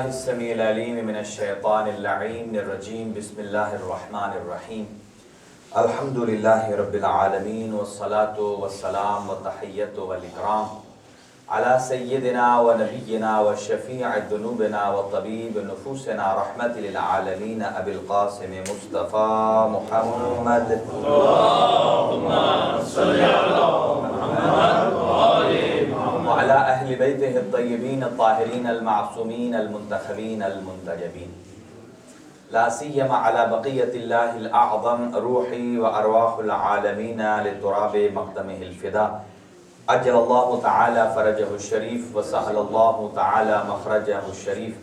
السمیع العلیم من الشیطان اللعین الرجیم بسم اللہ الرحمن الرحیم الحمدللہ رب العالمین والصلاة والسلام والتحیت والاکرام علی سیدنا و نبینا و شفیع ذنوبنا و طبیب نفوسنا رحمت للعالمین ابی القاسم مصطفیٰ محمد اللہم صلی علی محمد وعلى أهل بيته الطيبين الطاهرين المعصومين المنتخبين المنتجبين لا سيما على بقية الله الأعظم روحي وأرواح العالمين لتراب مقدمه الفداء أجل الله تعالى فرجه الشريف وسهل الله تعالى مخرجه الشريف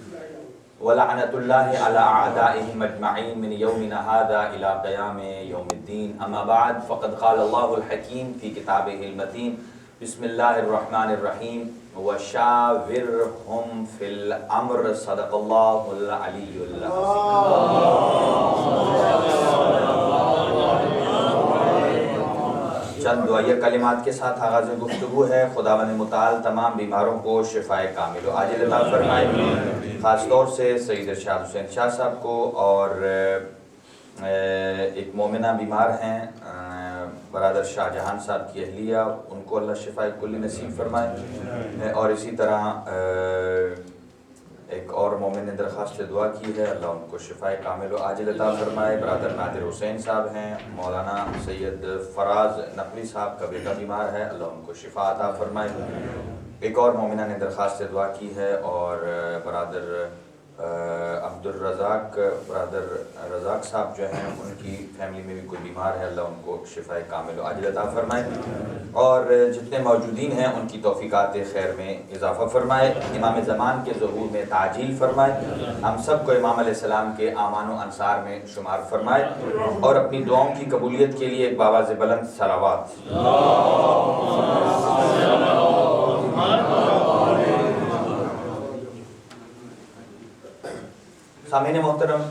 ولعنة الله على أعدائهم أجمعين من يومنا هذا إلى قيام يوم الدين أما بعد فقد قال الله الحكيم في كتابه المتين بسم اللہ الرحمن الرحیم وشاورہم فی الامر صدق اللہ العلی العظیم۔ چند دعائیہ کلمات کے ساتھ آغاز گفتگو ہے۔ خداوند متعال تمام بیماروں کو شفائے کامل و عاجل عطا فرمائے، خاص طور سے سید ارشاد حسین شاہ صاحب کو، اور ایک مومنہ بیمار ہیں برادر شاہ جہان صاحب کی اہلیہ، ان کو اللہ شفائے کلی نصیب فرمائے، اور اسی طرح ایک اور مومن نے درخواست دعا کی ہے، اللہ ان کو شفائے کامل و عاجل عطا فرمائے۔ برادر نادر حسین صاحب ہیں، مولانا سید فراز نقوی صاحب کا بیٹا بیمار ہے، اللہ ان کو شفا عطا فرمائے۔ ایک اور مومنہ نے درخواست دعا کی ہے، اور برادر عبدالرزاق برادر رزاق صاحب جو ہیں، ان کی فیملی میں بھی کوئی بیمار ہے، اللہ ان کو شفائے کامل و عاجل عطا فرمائے، اور جتنے موجودین ہیں ان کی توفیقات خیر میں اضافہ فرمائے، امام زمان کے ظہور میں تعجیل فرمائے، ہم سب کو امام علیہ السلام کے اعوان و انصار میں شمار فرمائے، اور اپنی دعاؤں کی قبولیت کے لیے ایک باواز بلند صلوات۔ سامعین محترم،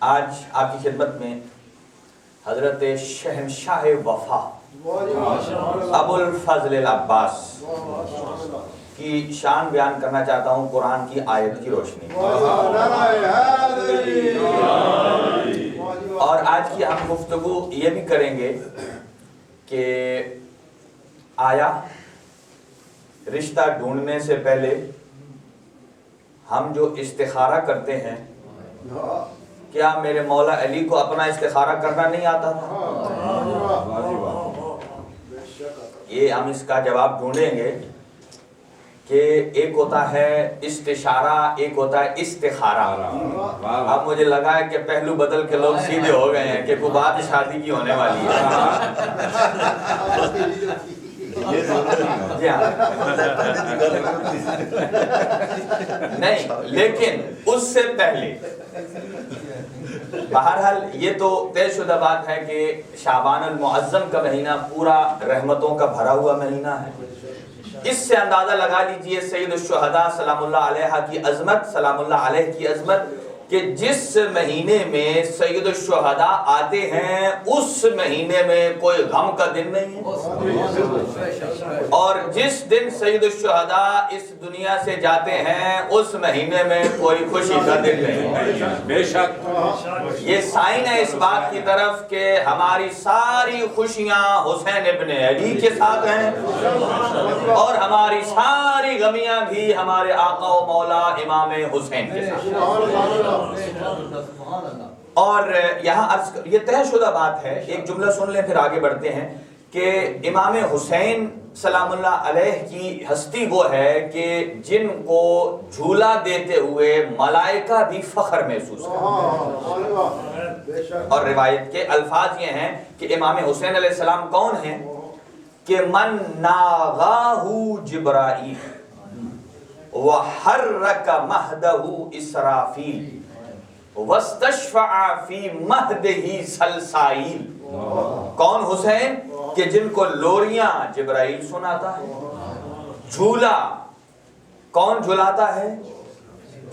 آج آپ کی خدمت میں حضرت شہنشاہ وفا ابو الفضل العباس کی شان بیان کرنا چاہتا ہوں قرآن کی آیت کی روشنی میں، اور آج کی ہم گفتگو یہ بھی کریں گے کہ آیا رشتہ ڈھونڈنے سے پہلے ہم جو استخارہ کرتے ہیں، کیا میرے مولا علی کو اپنا استخارہ کرنا نہیں آتا تھا؟ یہ ہم اس کا جواب ڈھونڈیں گے کہ ایک ہوتا ہے استشارہ، ایک ہوتا ہے استخارہ۔ اب مجھے لگا ہے کہ پہلو بدل کے لوگ سیدھے ہو گئے ہیں کہ کوئی بات شادی کی ہونے والی ہے۔ نہیں، لیکن اس سے پہلے بہرحال یہ تو طے شدہ بات ہے کہ شعبان المعظم کا مہینہ پورا رحمتوں کا بھرا ہوا مہینہ ہے۔ اس سے اندازہ لگا لیجئے سید الشہداء سلام اللہ علیہ کی عظمت، سلام اللہ علیہ کی عظمت، کہ جس مہینے میں سید الشہداء آتے ہیں اس مہینے میں کوئی غم کا دن نہیں ہے، اور جس دن سید الشہداء اس دنیا سے جاتے ہیں اس مہینے میں کوئی خوشی کا دن نہیں ہے۔ بے شک یہ سائن ہے اس بات کی طرف کہ ہماری ساری خوشیاں حسین ابن علی کے ساتھ ہیں، اور ہماری ساری غمیاں بھی ہمارے آقا و مولا امام حسین کے ساتھ۔ اور یہاں یہ طے شدہ بات ہے، ایک جملہ سن لیں پھر آگے بڑھتے ہیں، کہ امام حسین سلام اللہ علیہ کی ہستی وہ ہے کہ جن کو جھولا دیتے ہوئے ملائکہ بھی فخر محسوس کرتے، اور روایت کے الفاظ یہ ہیں کہ امام حسین علیہ السلام کون ہیں کہ من ناغاہ جبرائیل وحرک مہدہ اسرافیل وَاسْتَشْفَعَ فِي مَهْدِهِ سَلْسَائِيل۔ کون حسین؟ کہ جن کو لوریاں جبرائیل سناتا ہے، جھولا کون جھلاتا ہے؟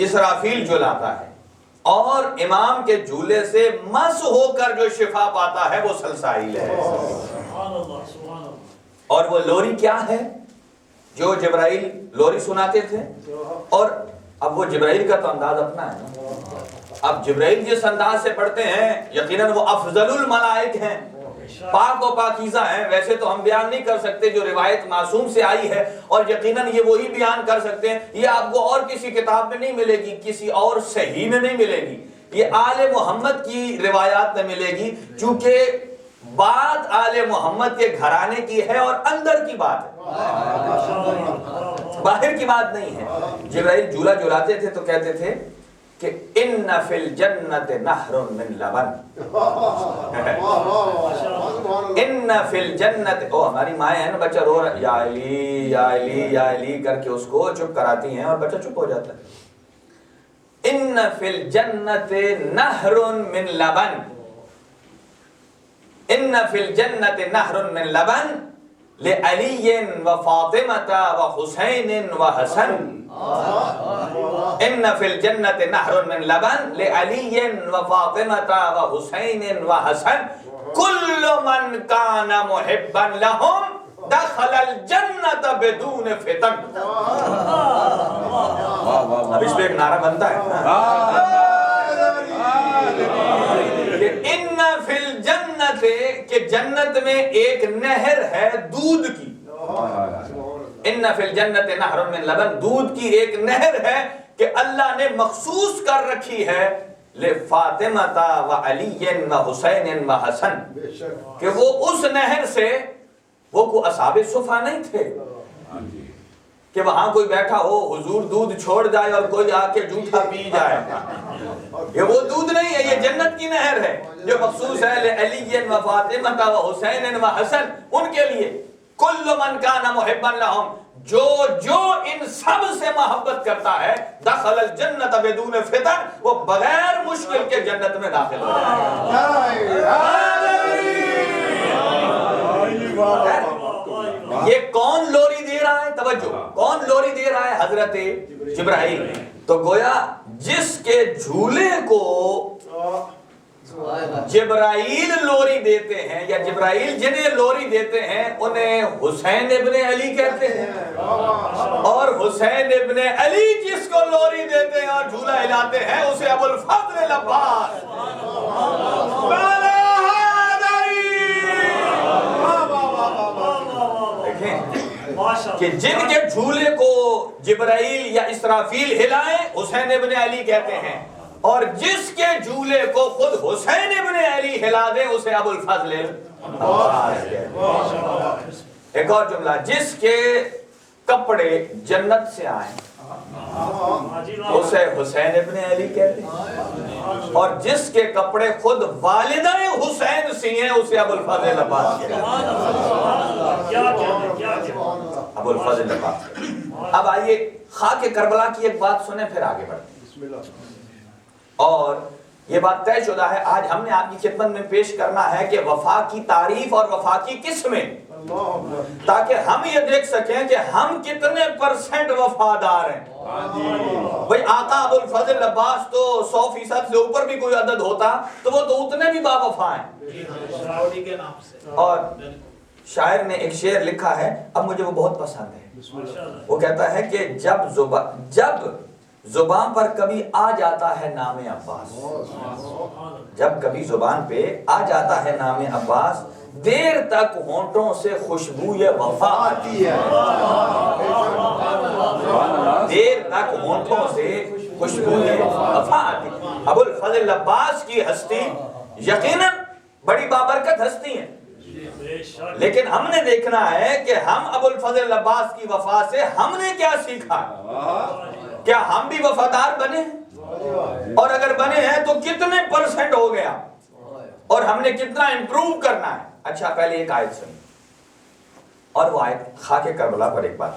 اسرافیل جھلاتا ہے، اور امام کے جھولے سے مس ہو کر جو شفا پاتا ہے وہ سلسائیل ہے۔ اور وہ لوری کیا ہے؟ جو جبرائیل لوری سناتے تھے، اور اب وہ جبرائیل کا تو انداز اپنا ہے نا. اب جبرائیل جس انداز سے پڑھتے ہیں یقیناً وہ افضل الملائک ہیں، پاک و پاکیزہ ہیں. ویسے تو ہم بیان نہیں کر سکتے جو روایت معصوم سے آئی ہے، اور یقیناً یہ وہی بیان کر سکتے ہیں. یہ آپ کو اور کسی کتاب میں نہیں ملے گی، کسی اور صحیح میں نہیں ملے گی، یہ آل محمد کی روایات میں ملے گی، چونکہ بات آل محمد کے گھرانے کی ہے اور اندر کی بات ہے، باہر کی بات نہیں ہے. جبرائیل جھولا جھولاتے تھے تو کہتے تھے کہ ان فی الجنت نہر من لبن، ان فی الجنت. او ہماری مائیں ہیں نا، بچہ رو رہا ہے یا علی یا علی یا علی کر کے اس کو چپ کراتی ہیں اور بچہ چپ ہو جاتا ہے. ان فی الجنت نہر من لبن، ان فی الجنت نہر من لبن لعلی و فاطمہ و حسین و حسن. ان فی الجنت نہر من لبن لعلی و فاطمہ و حسین و حسن کل من کان محبا لہم دخل الجنت بدون فتن. اب اس پہ ایک نعرہ بنتا ہے کہ ان فی الجنت، کہ جنت میں ایک نہر ہے دودھ کی. ان فی الجنت نہر من لبن، دودھ کی ایک نہر ہے کہ اللہ نے مخصوص کر رکھی ہے لفاطمہ و علی و حسین و حسن، کہ وہ اس نہر سے، وہ کو اصحاب صفا نہیں تھے کہ وہاں کوئی بیٹھا ہو حضور دودھ چھوڑ جائے اور کوئی آ کے جھوٹا پی جائے. یہ وہ دودھ نہیں ہے، یہ جنت کی نہر ہے جو مخصوص ہے لعلی و فاطمہ و حسین و حسن، ان کے لیے. کل من کان محبا لہم، جو ان سب سے محبت کرتا ہے دخل الجنت بدون فتن، وہ بغیر مشکل کے جنت میں داخل ہو جائے گا. یہ کون لوری دے رہا ہے؟ توجہ، کون لوری دے رہا ہے؟ حضرت جبرائیل. تو گویا جس کے جھولے کو جبرائیل لوری دیتے ہیں، یا جبرائیل جنہیں لوری دیتے ہیں، انہیں حسین ابن علی کہتے ہیں. اور حسین ابن علی جس کو لوری دیتے ہیں اور جھولا ہلاتے ہیں، اسے ابو الفضل العباس کہ جن کے جھولے کو جبرائیل یا اسرافیل ہلائیں اسحین ابن علی کہتے ہیں، اور جس کے جھولے کو خود حسین ابن علی ہلا دے اسے ابو الفضل عباس کہتے ہیں. ایک اور جملہ، جس کے کپڑے جنت سے آئیں اسے حسین ابن علی کہتے ہیں، اور جس کے کپڑے خود والدہ حسین سی ہیں اسے ابو الفضل عباس کہتے ہیں. ابو الفضل عباس. اب آئیے خاک کربلا کی ایک بات سنیں پھر آگے بڑھیں. اور یہ بات طے شدہ ہے، آج ہم نے آپ کی خدمت میں پیش کرنا ہے کہ وفا کی تعریف اور وفا کی قسمیں، تاکہ ہم یہ دیکھ سکیں کہ ہم کتنے پرسنٹ وفادار ہیں. بھئی آقا ابو الفضل عباس تو 100% سے اوپر بھی کوئی عدد ہوتا تو وہ تو اتنے بھی با وفا ہیں. اور شاعر نے ایک شعر لکھا ہے، اب مجھے وہ بہت پسند ہے. وہ کہتا ہے کہ جب زبان پر کبھی آ جاتا ہے نام عباس، جب کبھی زبان پہ آ جاتا ہے نام عباس، دیر تک ہونٹوں سے خوشبوئے وفا آتی ہے. دیر تک ہونٹوں سے خوشبوئے وفا آتی ہے. ابو الفضل عباس کی ہستی یقیناً بڑی بابرکت ہستی ہے، لیکن ہم نے دیکھنا ہے کہ ہم ابو الفضل عباس کی وفا سے ہم نے کیا سیکھا. کیا ہم بھی وفادار بنے ہیں؟ اور اگر بنے ہیں تو کتنے پرسنٹ ہو گیا، اور ہم نے کتنا امپروو کرنا ہے. اچھا پہلے ایک آیت سنیں، اور وہ آیت خاک کربلا پر ایک بات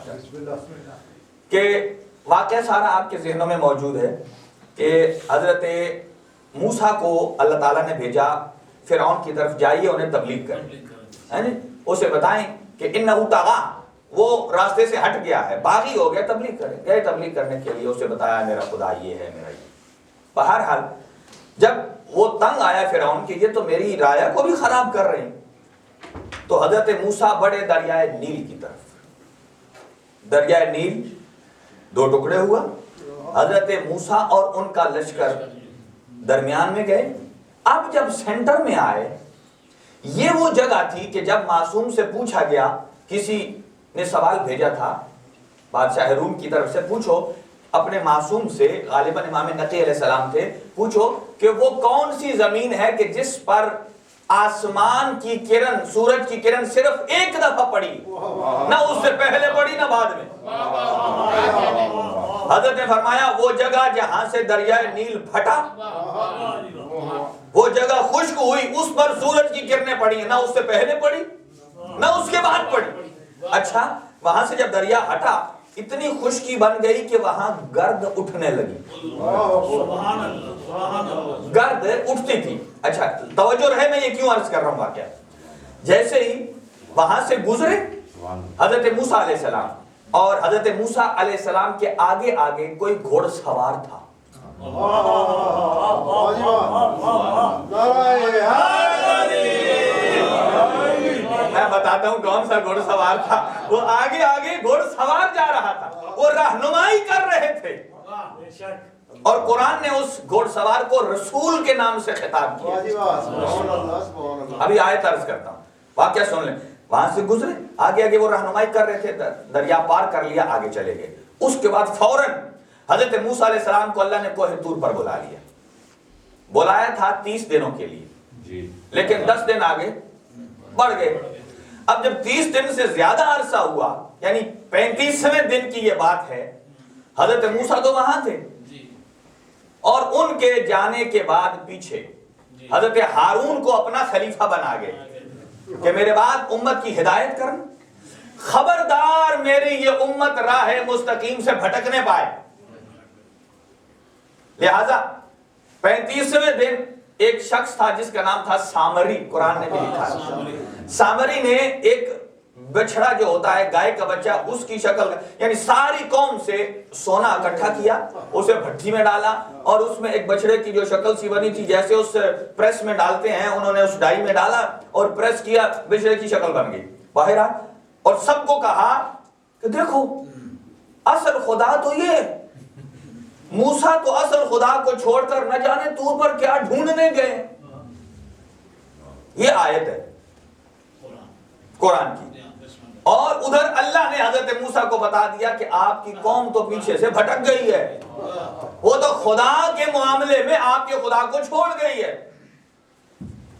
کہ واقعہ سارا آپ کے ذہنوں میں موجود ہے کہ حضرت موسیٰ کو اللہ تعالیٰ نے بھیجا فرعون کی طرف، جائیے انہیں تبلیغ کریں، اسے بتائیں کہ انہو طغیٰ، وہ راستے سے ہٹ گیا ہے، باغی ہو گیا، تبلیغ کریں. گئے تبلیغ کرنے کے لیے، اسے بتایا میرا خدا یہ ہے، میرا یہ. بہرحال جب وہ تنگ آیا فرعون کہ یہ تو میری رایا کو بھی خراب کر رہے ہیں، تو حضرت موسیٰ بڑے دریائے نیل کی طرف، دریائے نیل 2 ٹکڑے ہوا، حضرت موسیٰ اور ان کا لشکر درمیان میں گئے. اب جب سینٹر میں آئے، یہ وہ جگہ تھی کہ جب معصوم سے پوچھا گیا، کسی نے سوال بھیجا تھا بادشاہ روم کی طرف سے، پوچھو اپنے معصوم سے، غالباً امام نقی علیہ السلام تھے، پوچھو کہ وہ کون سی زمین ہے کہ جس پر آسمان کی کرن، سورج کی کرن صرف ایک دفعہ پڑی، نہ اس سے پہلے پڑی نہ بعد میں. حضرت نے فرمایا وہ جگہ جہاں سے دریائے نیل پھٹا، وہ جگہ خشک ہوئی، اس پر سورج کی کرنیں پڑی، نہ اس سے پہلے پڑی نہ اس کے بعد پڑی. اچھا، وہاں سے جب دریا ہٹا اتنی خشکی بن گئی کہ وہاں گرد اٹھنے لگی، گرد اٹھتی تھی. اچھا توجہ رہے، میں یہ کیوں عرض کر رہا ہوں واقعہ. جیسے ہی وہاں سے گزرے حضرت موسیٰ علیہ السلام، اور حضرت موسیٰ علیہ السلام کے آگے آگے کوئی گھوڑ سوار تھا. میں بتاتا ہوں کون سا گھوڑ سوار تھا. وہ آگے آگے گھوڑ سوار جا رہا تھا، وہ رہنمائی کر رہے تھے، اور قرآن نے اس گھوڑ سوار کو رسول کے نام سے خطاب کیا. ابھی آیت عرض کرتا ہوں، واقعہ سن لیں. وہاں سے گزرے، آگے آگے وہ رہنمائی کر رہے تھے، دریا پار کر لیا، آگے چلے گئے. اس کے بعد فوراً حضرت موسیٰ علیہ السلام کو اللہ نے کوہ طور پر بلا لیا. بلایا تھا 30 دنوں کے لیے، لیکن 10 دن آگے بڑھ گئے. اب جب 30 دن سے زیادہ عرصہ ہوا، یعنی 35ویں دن کی یہ بات ہے، حضرت موسیٰ تو وہاں تھے، اور ان کے جانے کے بعد پیچھے حضرت ہارون کو اپنا خلیفہ بنا گئے کہ میرے بعد امت کی ہدایت کرنا، خبردار میری یہ امت راہ مستقیم سے بھٹکنے پائے. لہذا 35ویں دن ایک شخص تھا جس کا نام تھا سامری، قرآن نے بھی لکھا ہے. سامری نے ایک بچڑا جو ہوتا ہے، گائے کا بچہ، اس کی شکل، یعنی ساری قوم سے سونا اکٹھا کیا، اسے بھٹی میں ڈالا، اور اس میں ایک بچڑے کی جو شکل سی بنی تھی جیسے اس پریس میں ڈالتے ہیں، انہوں نے اس ڈائی میں ڈالا اور پریس کیا، بچڑے کی شکل بن گئی. باہر آ اور سب کو کہا کہ دیکھو اصل خدا تو یہ، موسیٰ تو اصل خدا کو چھوڑ کر نہ جانے طور پر کیا ڈھونڈنے گئے. یہ آیت ہے قرآن کی. اور ادھر اللہ نے حضرت موسیٰ کو بتا دیا کہ آپ کی قوم تو پیچھے سے بھٹک گئی ہے، وہ تو خدا کے معاملے میں آپ کے خدا کو چھوڑ گئی ہے.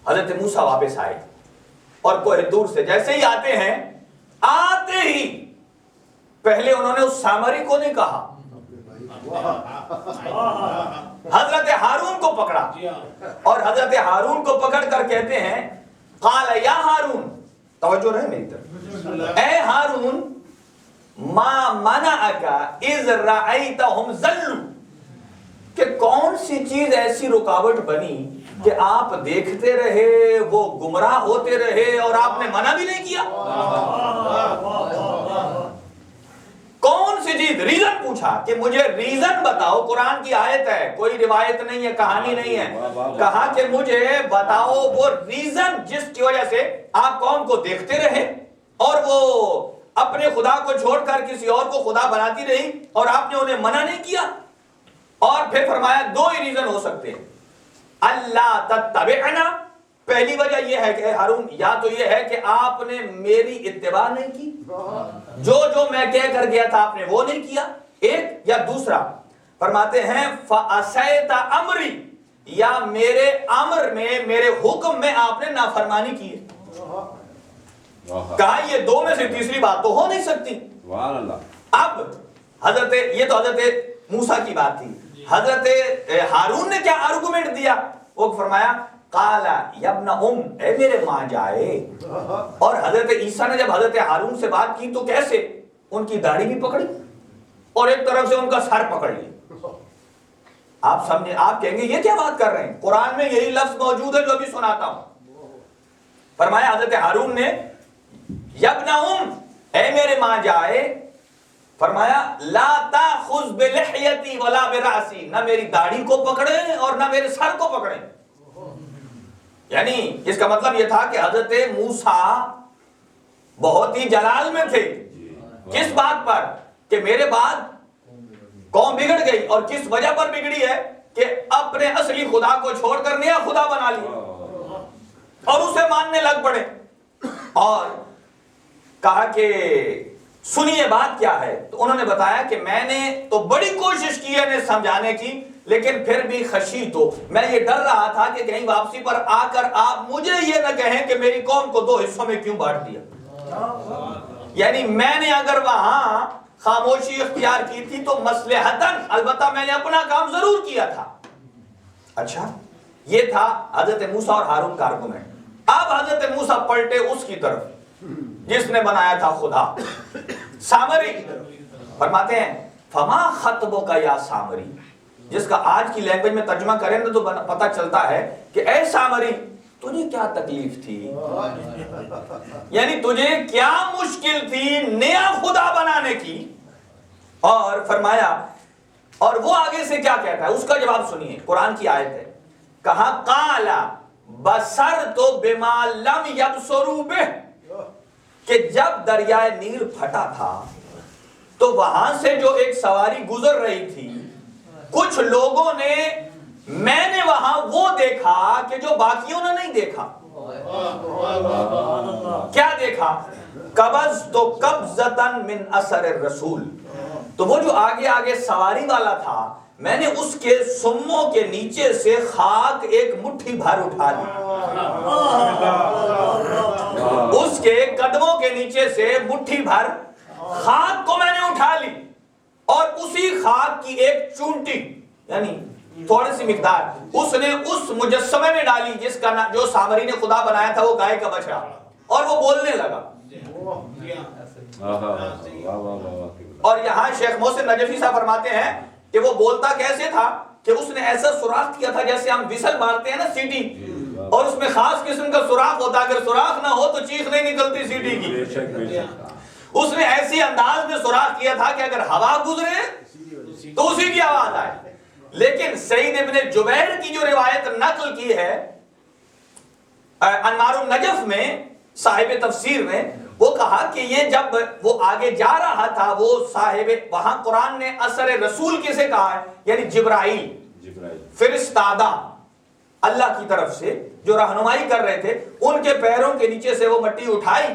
حضرت موسیٰ واپس آئے، اور کوہ طور سے جیسے ہی آتے ہیں، آتے ہی پہلے انہوں نے اس سامری کو نہیں کہا، حضرت ہارون کو پکڑا، اور حضرت ہارون کو پکڑ کر کہتے ہیں قال یا ہارون، توجہ رہے میری طرف، اے ہارون، ما منعک اذ رأیتہم ضلوا، کہ کون سی چیز ایسی رکاوٹ بنی کہ آپ دیکھتے رہے وہ گمراہ ہوتے رہے اور آپ نے منع بھی نہیں کیا. کون سی چیز؟ ریزن پوچھا کہ مجھے ریزن بتاؤ. قرآن کی آیت ہے، کوئی روایت نہیں ہے، کہانی نہیں ہے. کہا کہ مجھے بتاؤ وہ ریزن جس کی وجہ سے آپ قوم کو دیکھتے رہے اور وہ اپنے خدا کو چھوڑ کر کسی اور کو خدا بناتی رہی اور آپ نے انہیں منع نہیں کیا. اور پھر فرمایا دو ہی ریزن ہو سکتے ہیں، اللہ تتبعنا، پہلی وجہ یہ ہے کہ ہارون، یا تو یہ ہے کہ آپ نے میری اتباع نہیں کی، جو میں کہہ کر گیا تھا آپ نے وہ نہیں کیا، ایک. یا دوسرا فرماتے ہیں فَأَسَيْتَ أَمْرِ، یا میرے امر میں، میرے حکم میں آپ نے نافرمانی کی ہے. کہا یہ دو میں سے تیسری بات تو ہو نہیں سکتی. اب حضرت، یہ تو حضرت موسیٰ کی بات تھی. حضرت ہارون نے کیا آرگومنٹ دیا؟ وہ فرمایا قال یا ابن ام، اے میرے ماں جائے. اور حضرت عیسیٰ نے جب حضرت ہارون سے بات کی تو کیسے؟ ان کی داڑھی بھی پکڑی اور ایک طرف سے ان کا سر پکڑ لیا. آپ سمجھیں، آپ کہیں گے یہ کیا بات کر رہے ہیں؟ قرآن میں یہی لفظ موجود ہے جو ابھی سناتا ہوں. فرمایا حضرت ہارون نے یا ابن ام، اے میرے ماں جائے، فرمایا لا تاخذ بلحیتی ولا برأسی، نہ میری داڑھی کو پکڑیں اور نہ میرے سر کو پکڑیں. یعنی اس کا مطلب یہ تھا کہ حضرت موسیٰ بہت ہی جلال میں تھے. کس بات پر؟ کہ میرے بعد قوم بگڑ گئی، اور کس وجہ پر بگڑی ہے کہ اپنے اصلی خدا کو چھوڑ کر نیا خدا بنا لیا اور اسے ماننے لگ پڑے، اور کہا کہ سنیے بات کیا ہے. تو انہوں نے بتایا کہ میں نے تو بڑی کوشش کی ہے انہیں سمجھانے کی، لیکن پھر بھی خشیت ہو، میں یہ ڈر رہا تھا کہ کہیں واپسی پر آ کر آپ مجھے یہ نہ کہیں کہ میری قوم کو 2 حصوں میں کیوں بانٹ دیا. یعنی میں نے اگر وہاں خاموشی اختیار کی تھی تو مصلحتاً، البتہ میں نے اپنا کام ضرور کیا تھا. اچھا، یہ تھا حضرت موسیٰ اور ہارون کا آرگومنٹ. اب حضرت موسیٰ پلٹے اس کی طرف جس نے بنایا تھا خدا، سامری. فرماتے ہیں فما خطبک یا سامری، جس کا آج کی لینگویج میں ترجمہ کریں تو پتہ چلتا ہے کہ اے سامری تجھے کیا تکلیف تھی، یعنی تجھے کیا مشکل تھی نیا خدا بنانے کی. اور فرمایا، اور وہ آگے سے کیا کہتا ہے اس کا جواب سنیے. قرآن کی آیت ہے، کہا قال بصرت بما لم یبصروا بہ، کہ جب دریائے نیل پھٹا تھا تو وہاں سے جو ایک سواری گزر رہی تھی، کچھ لوگوں نے، میں نے وہاں وہ دیکھا کہ جو باقیوں نے نہیں دیکھا. کیا دیکھا؟ قبضت قبضۃ من اثر الرسول، تو وہ جو آگے آگے سواری والا تھا، میں نے اس کے سموں کے نیچے سے خاک ایک مٹھی بھر اٹھا لی، اس کے قدموں کے نیچے سے مٹھی بھر خاک کو میں نے اٹھا لی، اور اسی خاک کی ایک چونٹی، یعنی تھوڑی سی مقدار، اس نے اس مجسمے میں ڈالی جس کا جو سامری نے خدا بنایا تھا، وہ گائے کا بچڑا، اور وہ بولنے لگا. اور یہاں شیخ محسن نجفی صاحب فرماتے ہیں کہ وہ بولتا کیسے تھا کہ اس نے ایسا سوراخ کیا تھا جیسے ہم وسل مارتے ہیں نا، سیٹی، اور اس میں خاص قسم کا سوراخ ہوتا، اگر سوراخ نہ ہو تو چیخ نہیں نکلتی سیٹی کی. اس نے ایسی انداز میں سوراخ کیا تھا کہ اگر ہوا گزرے تو اسی کی آواز آئے. لیکن سعید ابن جبیر کی جو روایت نقل کی ہے انوار النجف میں، صاحب تفسیر نے، وہ کہا کہ یہ جب وہ آگے جا رہا تھا، وہ صاحب، وہاں قرآن نے اثر رسول کسے کہا ہے، یعنی جبرائیل فرستادہ اللہ کی طرف سے جو رہنمائی کر رہے تھے، ان کے پیروں کے نیچے سے وہ مٹی اٹھائی،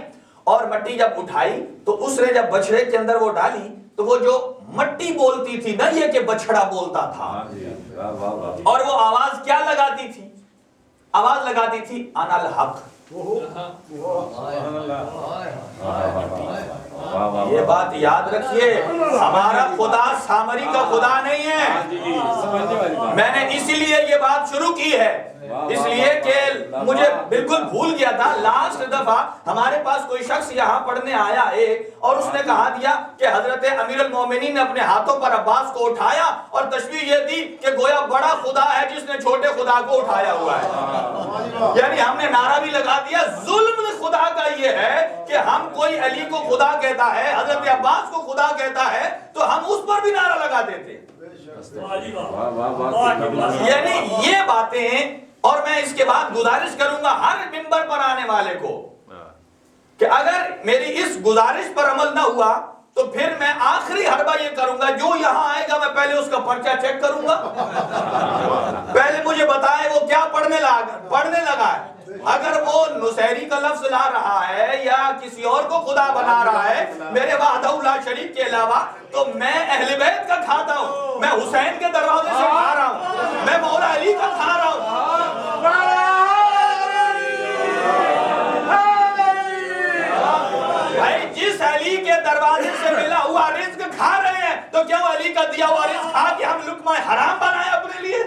اور مٹی جب اٹھائی تو اس نے جب بچڑے کے اندر وہ ڈالی تو وہ جو مٹی بولتی تھی، نہ یہ کہ بچڑا بولتا تھا، اور وہ آواز کیا لگاتی تھی؟ آواز لگاتی تھی انا الحق. یہ بات یاد رکھیے، ہمارا خدا سامری کا خدا نہیں ہے. میں نے اسی لیے یہ بات شروع کی ہے، اس لیے کہ مجھے بالکل بھول گیا تھا. لاسٹ دفعہ ہمارے پاس کوئی شخص یہاں پڑھنے آیا ایک، اور اس نے کہا دیا کہ حضرت امیر المومنین نے اپنے ہاتھوں پر عباس کو اٹھایا اور تشبیہ یہ دی کہ گویا بڑا خدا ہے جس نے چھوٹے خدا کو اٹھایا ہوا ہے. یعنی ہم نے نعرہ بھی لگا دیا. ظلم خدا کا یہ ہے کہ ہم، کوئی علی کو خدا کہتا ہے، حضرت عباس کو خدا کہتا ہے، تو ہم اس پر بھی نعرہ لگا دیتے. یعنی یہ باتیں، اور میں اس کے بعد گزارش کروں گا ہر منبر پر آنے والے کو کہ اگر میری اس گزارش پر عمل نہ ہوا تو پھر میں آخری حربہ یہ کروں گا، جو یہاں آئے گا میں پہلے اس کا پرچہ چیک کروں گا، پہلے مجھے بتائے وہ کیا پڑھنے لگا ہے. اگر وہ نصیری کا لفظ لا رہا ہے یا کسی اور کو خدا بنا رہا ہے میرے وحدہ لا شریک کے علاوہ، تو میں اہل بیت کا کھاتا ہوں، میں حسین کے دروازے سے کھا رہا ہوں، میں مولا علی کا کھا رہا ہوں. بھائی جس علی کے دروازے سے ملا ہوا رزق کھا رہے ہیں تو کیا علی کا دیا ہوا رزق کھا کے ہم لقمہ حرام بنائے اپنے لیے؟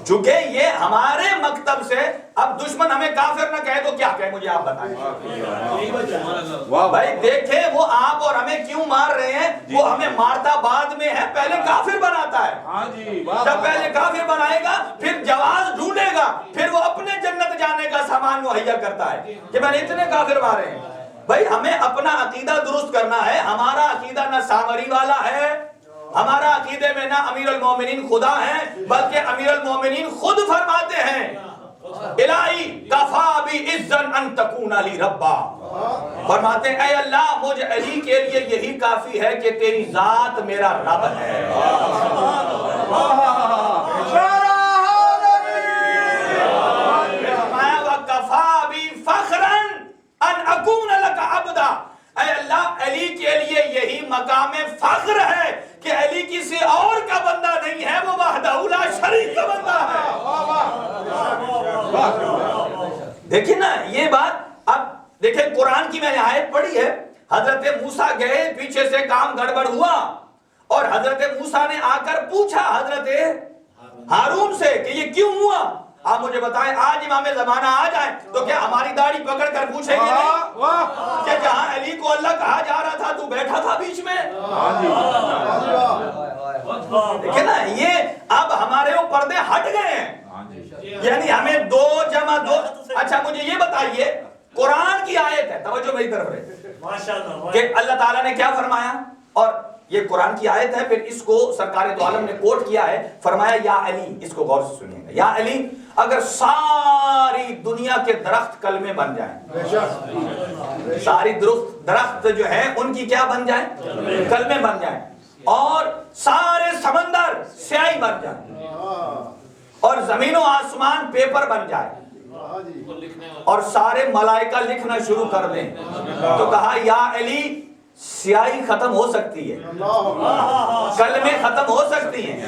چونکہ یہ ہمارے مکتب سے، اب دشمن ہمیں کافر نہ کہے تو کیا کہے، مجھے آپ بتائیں. بھائی دیکھیں وہ آپ اور ہمیں کیوں مار رہے ہیں، وہ ہمیں مارتا بعد میں ہے، پہلے کافر بناتا ہے. جب پہلے کافر بنائے گا پھر جواز ڈھونڈے گا، پھر وہ اپنے جنت جانے کا سامان مہیا کرتا ہے کہ میں نے اتنے کافر مارے ہیں. بھائی ہمیں اپنا عقیدہ درست کرنا ہے. ہمارا عقیدہ نہ سامری والا ہے، ہمارا عقیدے میں نہ امیر المومنین خدا ہیں، بلکہ امیر المومنین خود فرماتے ہیں الہی کفا بی عزن ان تکون لی ربا، فرماتے ہیں اے اللہ مجھ علی کے لیے یہی کافی ہے کہ تیری ذات میرا رب ہے۔ فرمایا وَكَفَى بِي فَخْرًا أَنْ أَكُونَ لَكَ عَبْدًا، اے اللہ علی کے لیے یہی مقام فخر ہے کہ علی کسی اور کا بندہ نہیں ہے، وہ وحدہ لا شریک کا بندہ ہے۔ دیکھیں نا یہ بات، اب دیکھیں قرآن کی میں نے آیت پڑھی ہے، حضرت موسیٰ گئے، پیچھے سے کام گڑبڑ ہوا اور حضرت موسیٰ نے آ کر پوچھا حضرت ہارون سے کہ یہ کیوں ہوا؟ آپ مجھے بتائیں آج امام زمانہ آ جائیں تو کیا ہماری داڑھی پکڑ کر پوچھیں گے نہیں کہ جہاں علی کو اللہ کہا جا رہا تھا تو بیٹھا تھا بیچ میں؟ دیکھیں نا یہ اب ہمارے وہ پردے ہٹ گئے ہیں، یعنی ہمیں 2 جمع 2۔ اچھا مجھے یہ بتائیے قرآن کی آیت ہے، توجہ میری طرف رہے کہ اللہ تعالیٰ نے کیا فرمایا، اور یہ قرآن کی آیت ہے، پھر اس کو سرکار دو عالم نے کوٹ کیا ہے، فرمایا یا علی، اس کو غور سے سنیے گا، یا علی اگر ساری دنیا کے درخت کلمے بن جائیں، ساری درخت جو ہیں ان کی کیا بن جائیں؟ کلمے بن جائیں، اور سارے سمندر سیاہی بن جائیں، اور زمین و آسمان پیپر بن جائے، اور سارے ملائکہ لکھنا شروع کر دیں، تو کہا یا علی سیاہی ختم ہو سکتی ہے، کلمے ختم ہو سکتی ہیں،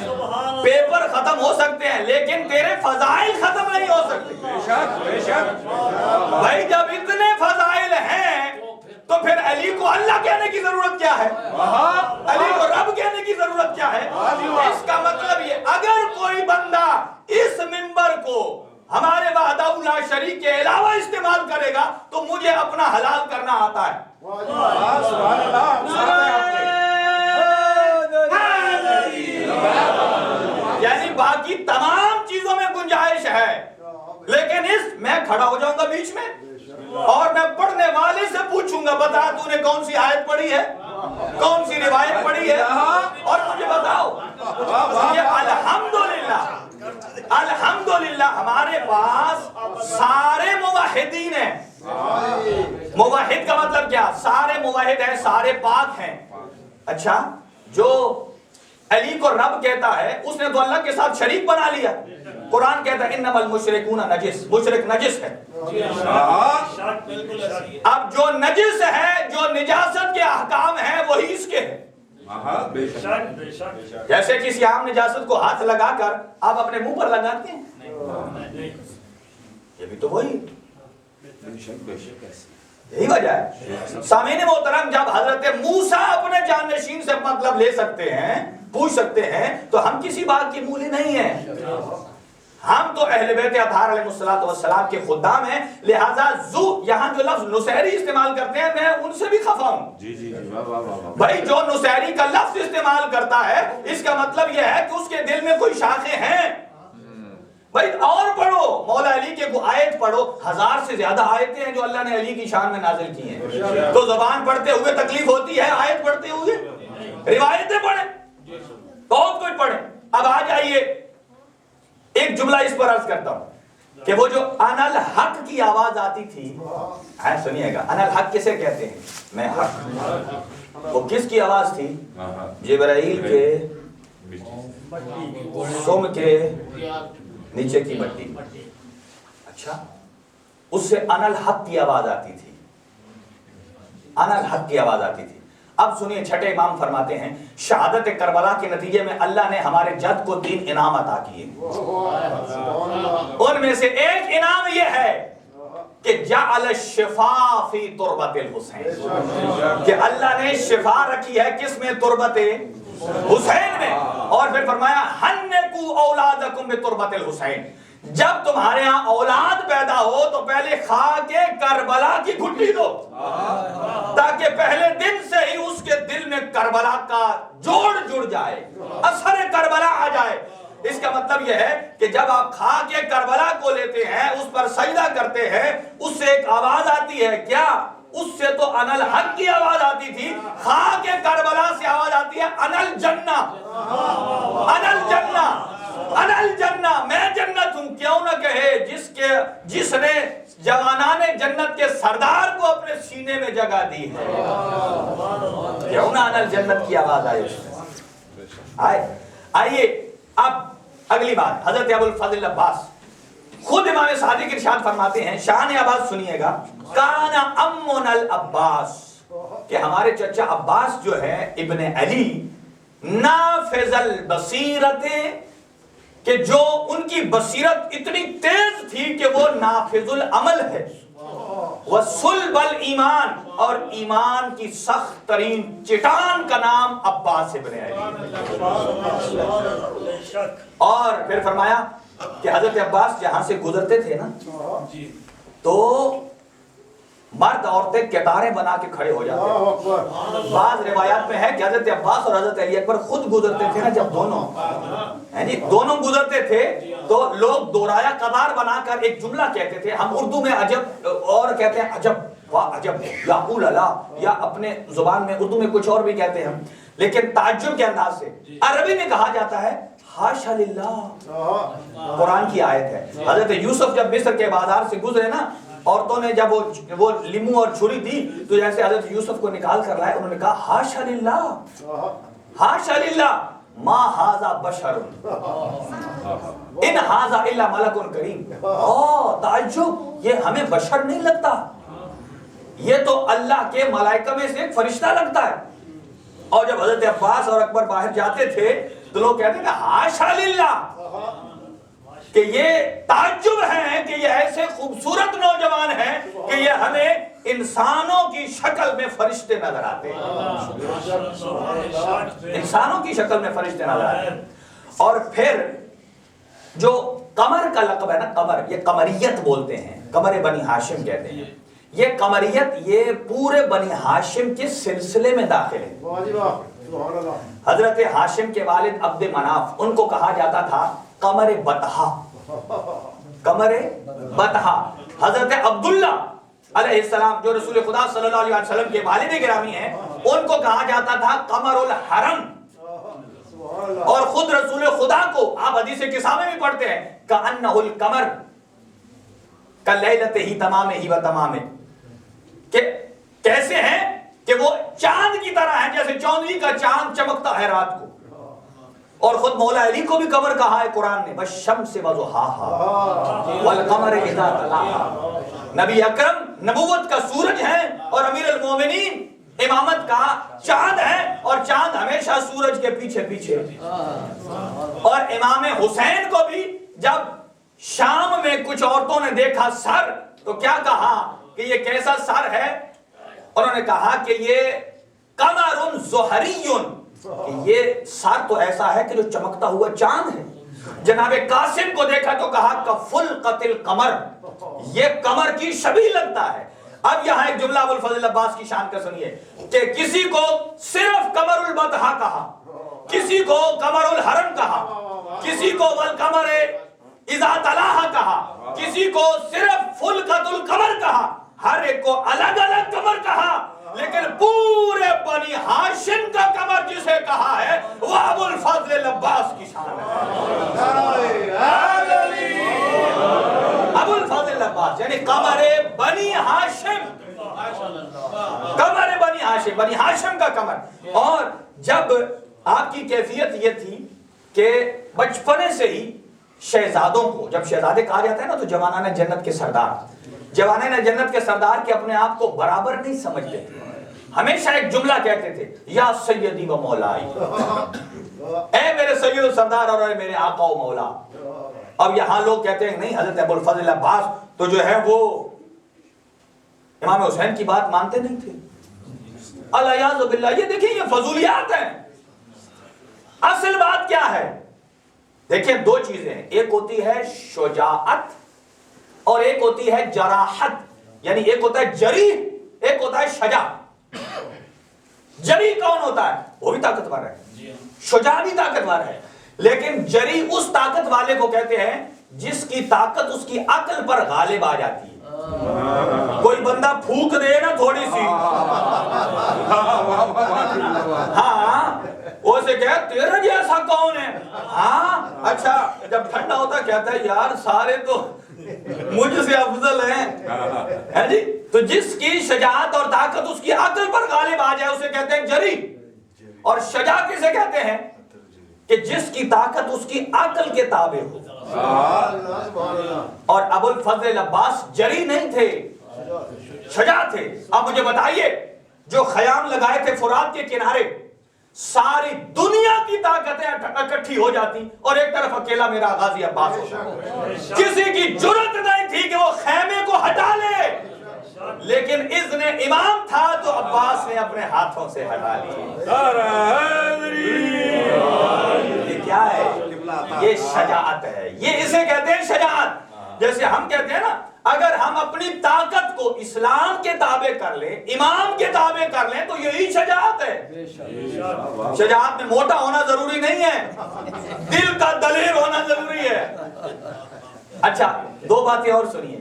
پیپر ختم ہو سکتے ہیں، لیکن تیرے فضائل ختم نہیں ہو سکتے۔ بھائی جب اتنے فضائل ہیں تو پھر علی کو اللہ کہنے کی ضرورت کیا ہے؟ علی کو رب کہنے کی ضرورت کیا ہے؟ اس کا مطلب یہ اگر کوئی بندہ اس منبر کو ہمارے وحدہ لا شریک کے علاوہ استعمال کرے گا تو مجھے اپنا حلال کرنا آتا ہے۔ یعنی باقی تمام چیزوں میں گنجائش ہے، لیکن میں کھڑا ہو جاؤں گا بیچ میں اور میں پڑھنے والے سے پوچھوں گا بتا تو نے کون سی آیت پڑھی ہے، کون سی روایت پڑھی ہے، اور مجھے بتاؤ۔ الحمدللہ ہمارے پاس سارے موحدین ہیں۔ موحد کا مطلب کیا؟ سارے موحد ہیں، سارے پاک ہیں۔ اچھا جو علی کو رب کہتا ہے اس نے تو اللہ کے ساتھ شریک بنا لیا۔ قرآن کہتا ہے انما المشرکون نجس، مشرک نجس ہے۔ اب جو نجس ہے، جو نجاست کے احکام ہیں وہی اس کے ہیں۔ جیسے کسی عام نجاست کو ہاتھ لگا کر آپ اپنے منہ پر لگاتے ہیں، یہ بھی تو وہی یہی وجہ ہے۔ سامعین محترم جب حضرت موسیٰ اپنے جانشین سے مطلب لے سکتے ہیں، پوچھ سکتے ہیں، تو ہم کسی بات کی مولی نہیں ہیں، ہم تو اہل بیت اطہار علیہ السلام کے خدام ہیں، لہذا یہاں جو لفظ نصیری استعمال کرتے ہیں میں ان سے بھی خفا ہوں۔ بھائی جو نصیری کا لفظ استعمال کرتا ہے اس کا مطلب یہ ہے کہ اس کے دل میں کوئی شاخیں ہیں۔ بھائی اور پڑھو، مولا علی کے آیت پڑھو، 1000 سے زیادہ آیتیں ہیں جو اللہ نے علی کی شان میں نازل کی ہیں۔ تو زبان پڑھتے ہوئے تکلیف ہوتی ہے، آیت پڑھتے ہوئے روایتیں پڑھیں، بہت کچھ پڑھیں۔ اب آ جائیے ایک جملہ اس پر عرض کرتا ہوں کہ وہ جو انا الحق کی آواز آتی تھی، سنیے گا، انا الحق کسے کہتے ہیں؟ میں حق۔ وہ کس کی آواز تھی؟ جبرائیل کے سم کے نیچے کی مٹی۔ اچھا اس سے انا الحق کی آواز آتی تھی، انا الحق کی آواز آتی تھی۔ اب سنیے چھٹے امام فرماتے ہیں شہادت کربلا کے نتیجے میں اللہ نے ہمارے جد کو 3 انعام عطا کیے، ان میں سے ایک انعام یہ ہے کہ جعل الشفاء فی تربت الحسین، کہ اللہ نے شفا رکھی ہے کس میں؟ تربت حسین میں۔ اور پھر فرمایا حنکوا اولادکم بتربت الحسین، جب تمہارے ہاں اولاد پیدا ہو تو پہلے خاک کربلا کی گھٹی دو، تاکہ پہلے دن سے ہی اس کے دل میں کربلا کا جوڑ جڑ جائے، اثر کربلا آ جائے۔ اس کا مطلب یہ ہے کہ جب آپ خاک کربلا کو لیتے ہیں، اس پر سجدہ کرتے ہیں، اس سے ایک آواز آتی ہے، کیا؟ اس سے تو انا الحق کی آواز آتی تھی، خاک کربلا سے آواز آتی ہے انا الجنہ، انا الجنہ، انا الجنہ، میں جنت ہوں۔ کیوں نہ کہے جس نے جوانان جنت کے سردار کو اپنے سینے سینے میں جگہ دی ہے. کیوں نہ انل جنت کی آواز آئے اس میں. آئیے اب اگلی بات. حضرت ابو الفضل عباس خود امام صادق ارشاد فرماتے ہیں, شان عباس سنیے گا, کان امن العباس, کہ ہمارے چچا عباس جو ہے ابن علی, نافذ البصیرت, کہ جو ان کی بصیرت اتنی تیز تھی کہ وہ نافذ العمل ہے, وصلب الایمان, اور ایمان کی سخت ترین چٹان کا نام عباس ابن علی. اور پھر فرمایا کہ حضرت عباس جہاں سے گزرتے تھے نا تو مرد عورتیں قطاریں بنا کے کھڑے ہو جاتے. بعض روایات میں ہے کہ حضرت عباس اور حضرت علی اکبر خود گزرتے تھے نا, جب دونوں گزرتے تھے تو لوگ دورایا قطار بنا کر ایک جملہ کہتے تھے. ہم اردو میں عجب اور کہتے ہیں عجب, واہ عجب, یا قول اللہ, یا اپنے زبان میں اردو میں کچھ اور بھی کہتے ہیں, لیکن تعجب کے انداز سے. عربی میں کہا جاتا ہے حاشا للہ, قرآن کی آیت ہے. حضرت یوسف جب مصر کے بازار سے گزرے نا, عورتوں نے جب وہ لیمو اور چھری دی تو جیسے حضرت یوسف کو نکال کر لائے, انہوں نے کہا حاشا للہ, حاشا للہ, ما ھذا بشر ان ھذا الا ملک کریم. تعجب, یہ ہمیں بشر نہیں لگتا, یہ تو اللہ کے ملائکہ میں سے ایک فرشتہ لگتا ہے. اور جب حضرت عباس اور اکبر باہر جاتے تھے تو لوگ کہتے ہیں کہ حاشا للہ, کہ یہ تعجب ہے کہ یہ ایسے خوبصورت نوجوان ہیں کہ یہ ہمیں انسانوں کی شکل میں فرشتے نظر آتے ہیں, انسانوں کی شکل میں فرشتے نظر آتے ہیں. اور پھر جو قمر کا لقب ہے نا, قمر, یہ قمریت بولتے ہیں, قمر بنی ہاشم کہتے ہیں. یہ قمریت یہ پورے بنی ہاشم کے سلسلے میں داخل ہے. حضرت ہاشم کے والد عبد مناف, ان کو کہا جاتا تھا قمر بطحا, قمر بطحا. حضرت عبداللہ علیہ السلام جو رسول خدا صلی اللہ علیہ وسلم کے والد گرامی ہیں, ان کو کہا جاتا تھا قمر الحرم. اور خود رسول خدا کو آپ حدیث کسامہ میں پڑھتے ہیں کأنہ القمر کلیلتہ ہی تمامہ ہی و تمامہ, کہ کیسے ہیں کہ وہ چاند کی طرح ہے, جیسے چاندنی کا چاند چمکتا ہے رات کو. اور خود مولا علی کو بھی قمر کہا ہے قرآن نے, والشمس وضحاہا والقمر اذا تلاہا. نبی اکرم نبوت کا سورج ہے اور امیر المومنین امامت کا چاند ہے, اور چاند ہمیشہ سورج کے پیچھے پیچھے. اور امام حسین کو بھی جب شام میں کچھ عورتوں نے دیکھا سر تو کیا کہا کہ یہ کیسا سر ہے, انہوں نے کہا کہ یہ قمر زہری, کہ یہ سر تو ایسا ہے کہ جو چمکتا ہوا چاند ہے. جناب قاسم کو دیکھا تو کہا کفلقۃ القمر, یہ قمر کی شبیہ لگتا ہے. اب یہاں ایک جملہ ابو الفضل عباس کی شان کا سنیے کہ کسی کو صرف قمر البطحا کہا, کسی کو قمر الحرم کہا, کسی کو والقمر اذا تلاہا کہا, کسی کو صرف فلقۃ القمر کہا, ہر ایک کو الگ الگ قمر کہا, لیکن پورے بنی ہاشم کا قمر جسے کہا ہے وہ ابو الفضل عباس کی شان ہے. ابو الفضل عباس یعنی قمر بنی ہاشم, قمر بنی ہاشم, بنی ہاشم کا قمر. اور جب آپ کی کیفیت یہ تھی کہ بچپنے سے ہی شہزادوں کو, جب شہزادے کہا جاتا ہے نا تو جوانان جنت کے سردار, جوانان جنت کے سردار کے اپنے آپ کو برابر نہیں سمجھتے تھے, ہمیشہ ایک جملہ کہتے تھے یا سیدی و مولائی, اے میرے سید و سردار اور اے میرے آقا و مولا. اب یہاں لوگ کہتے ہیں نہیں, حضرت ابو الفضل عباس تو جو ہے وہ امام حسین کی بات مانتے نہیں تھے. الیاذ باللہ, یہ دیکھیں یہ فضولیات ہیں. اصل بات کیا ہے؟ دیکھیں دو چیزیں ہیں, ایک ہوتی ہے شجاعت اور ایک ہوتی ہے جراحت, یعنی ایک ہوتا ہے جریح, ایک ہوتا ہے شجاع. جری کون ہوتا ہے؟ وہ بھی طاقتور ہے, شجاع بھی طاقتور ہے, لیکن جری اس طاقت والے کو کہتے ہیں جس کی طاقت اس کی عقل پر غالب آ جاتی ہے. کوئی بندہ پھونک دے نا تھوڑی سی, ہاں وہ سے کہے تیرا جیسا کون ہے, ہاں اچھا, جب ٹھنڈا ہوتا کہتا ہے یار سارے تو مجھ سے افضل ہیں جی. تو جس کی شجاعت اور طاقت اس کی عقل پر غالب آ جائے اسے کہتے ہیں جری. اور شجاع کسے کہتے ہیں؟ کہ جس کی طاقت اس کی عقل کے تابع ہو. اور ابو الفضل عباس جری نہیں تھے، شجاع تھے. اب مجھے بتائیے، جو خیام لگائے تھے فرات کے کنارے، ساری دنیا کی طاقتیں اکٹھی ہو جاتی اور ایک طرف اکیلا میرا غازی عباس ہوتا. کسی کی جرت نہیں تھی کہ وہ خیمے کو ہٹا لے، لیکن اذن امام تھا تو عباس نے اپنے ہاتھوں سے ہٹا لی. یہ کیا ہے؟ یہ شجاعت ہے. یہ اسے کہتے ہیں شجاعت. جیسے ہم کہتے ہیں نا، اگر ہم اپنی طاقت کو اسلام کے تابع کر لیں، امام کے تابع کر لیں، تو یہی شجاعت ہے. شجاعت میں موٹا ہونا ضروری نہیں ہے، دل کا دلیر ہونا ضروری ہے. اچھا، دو باتیں اور سنیے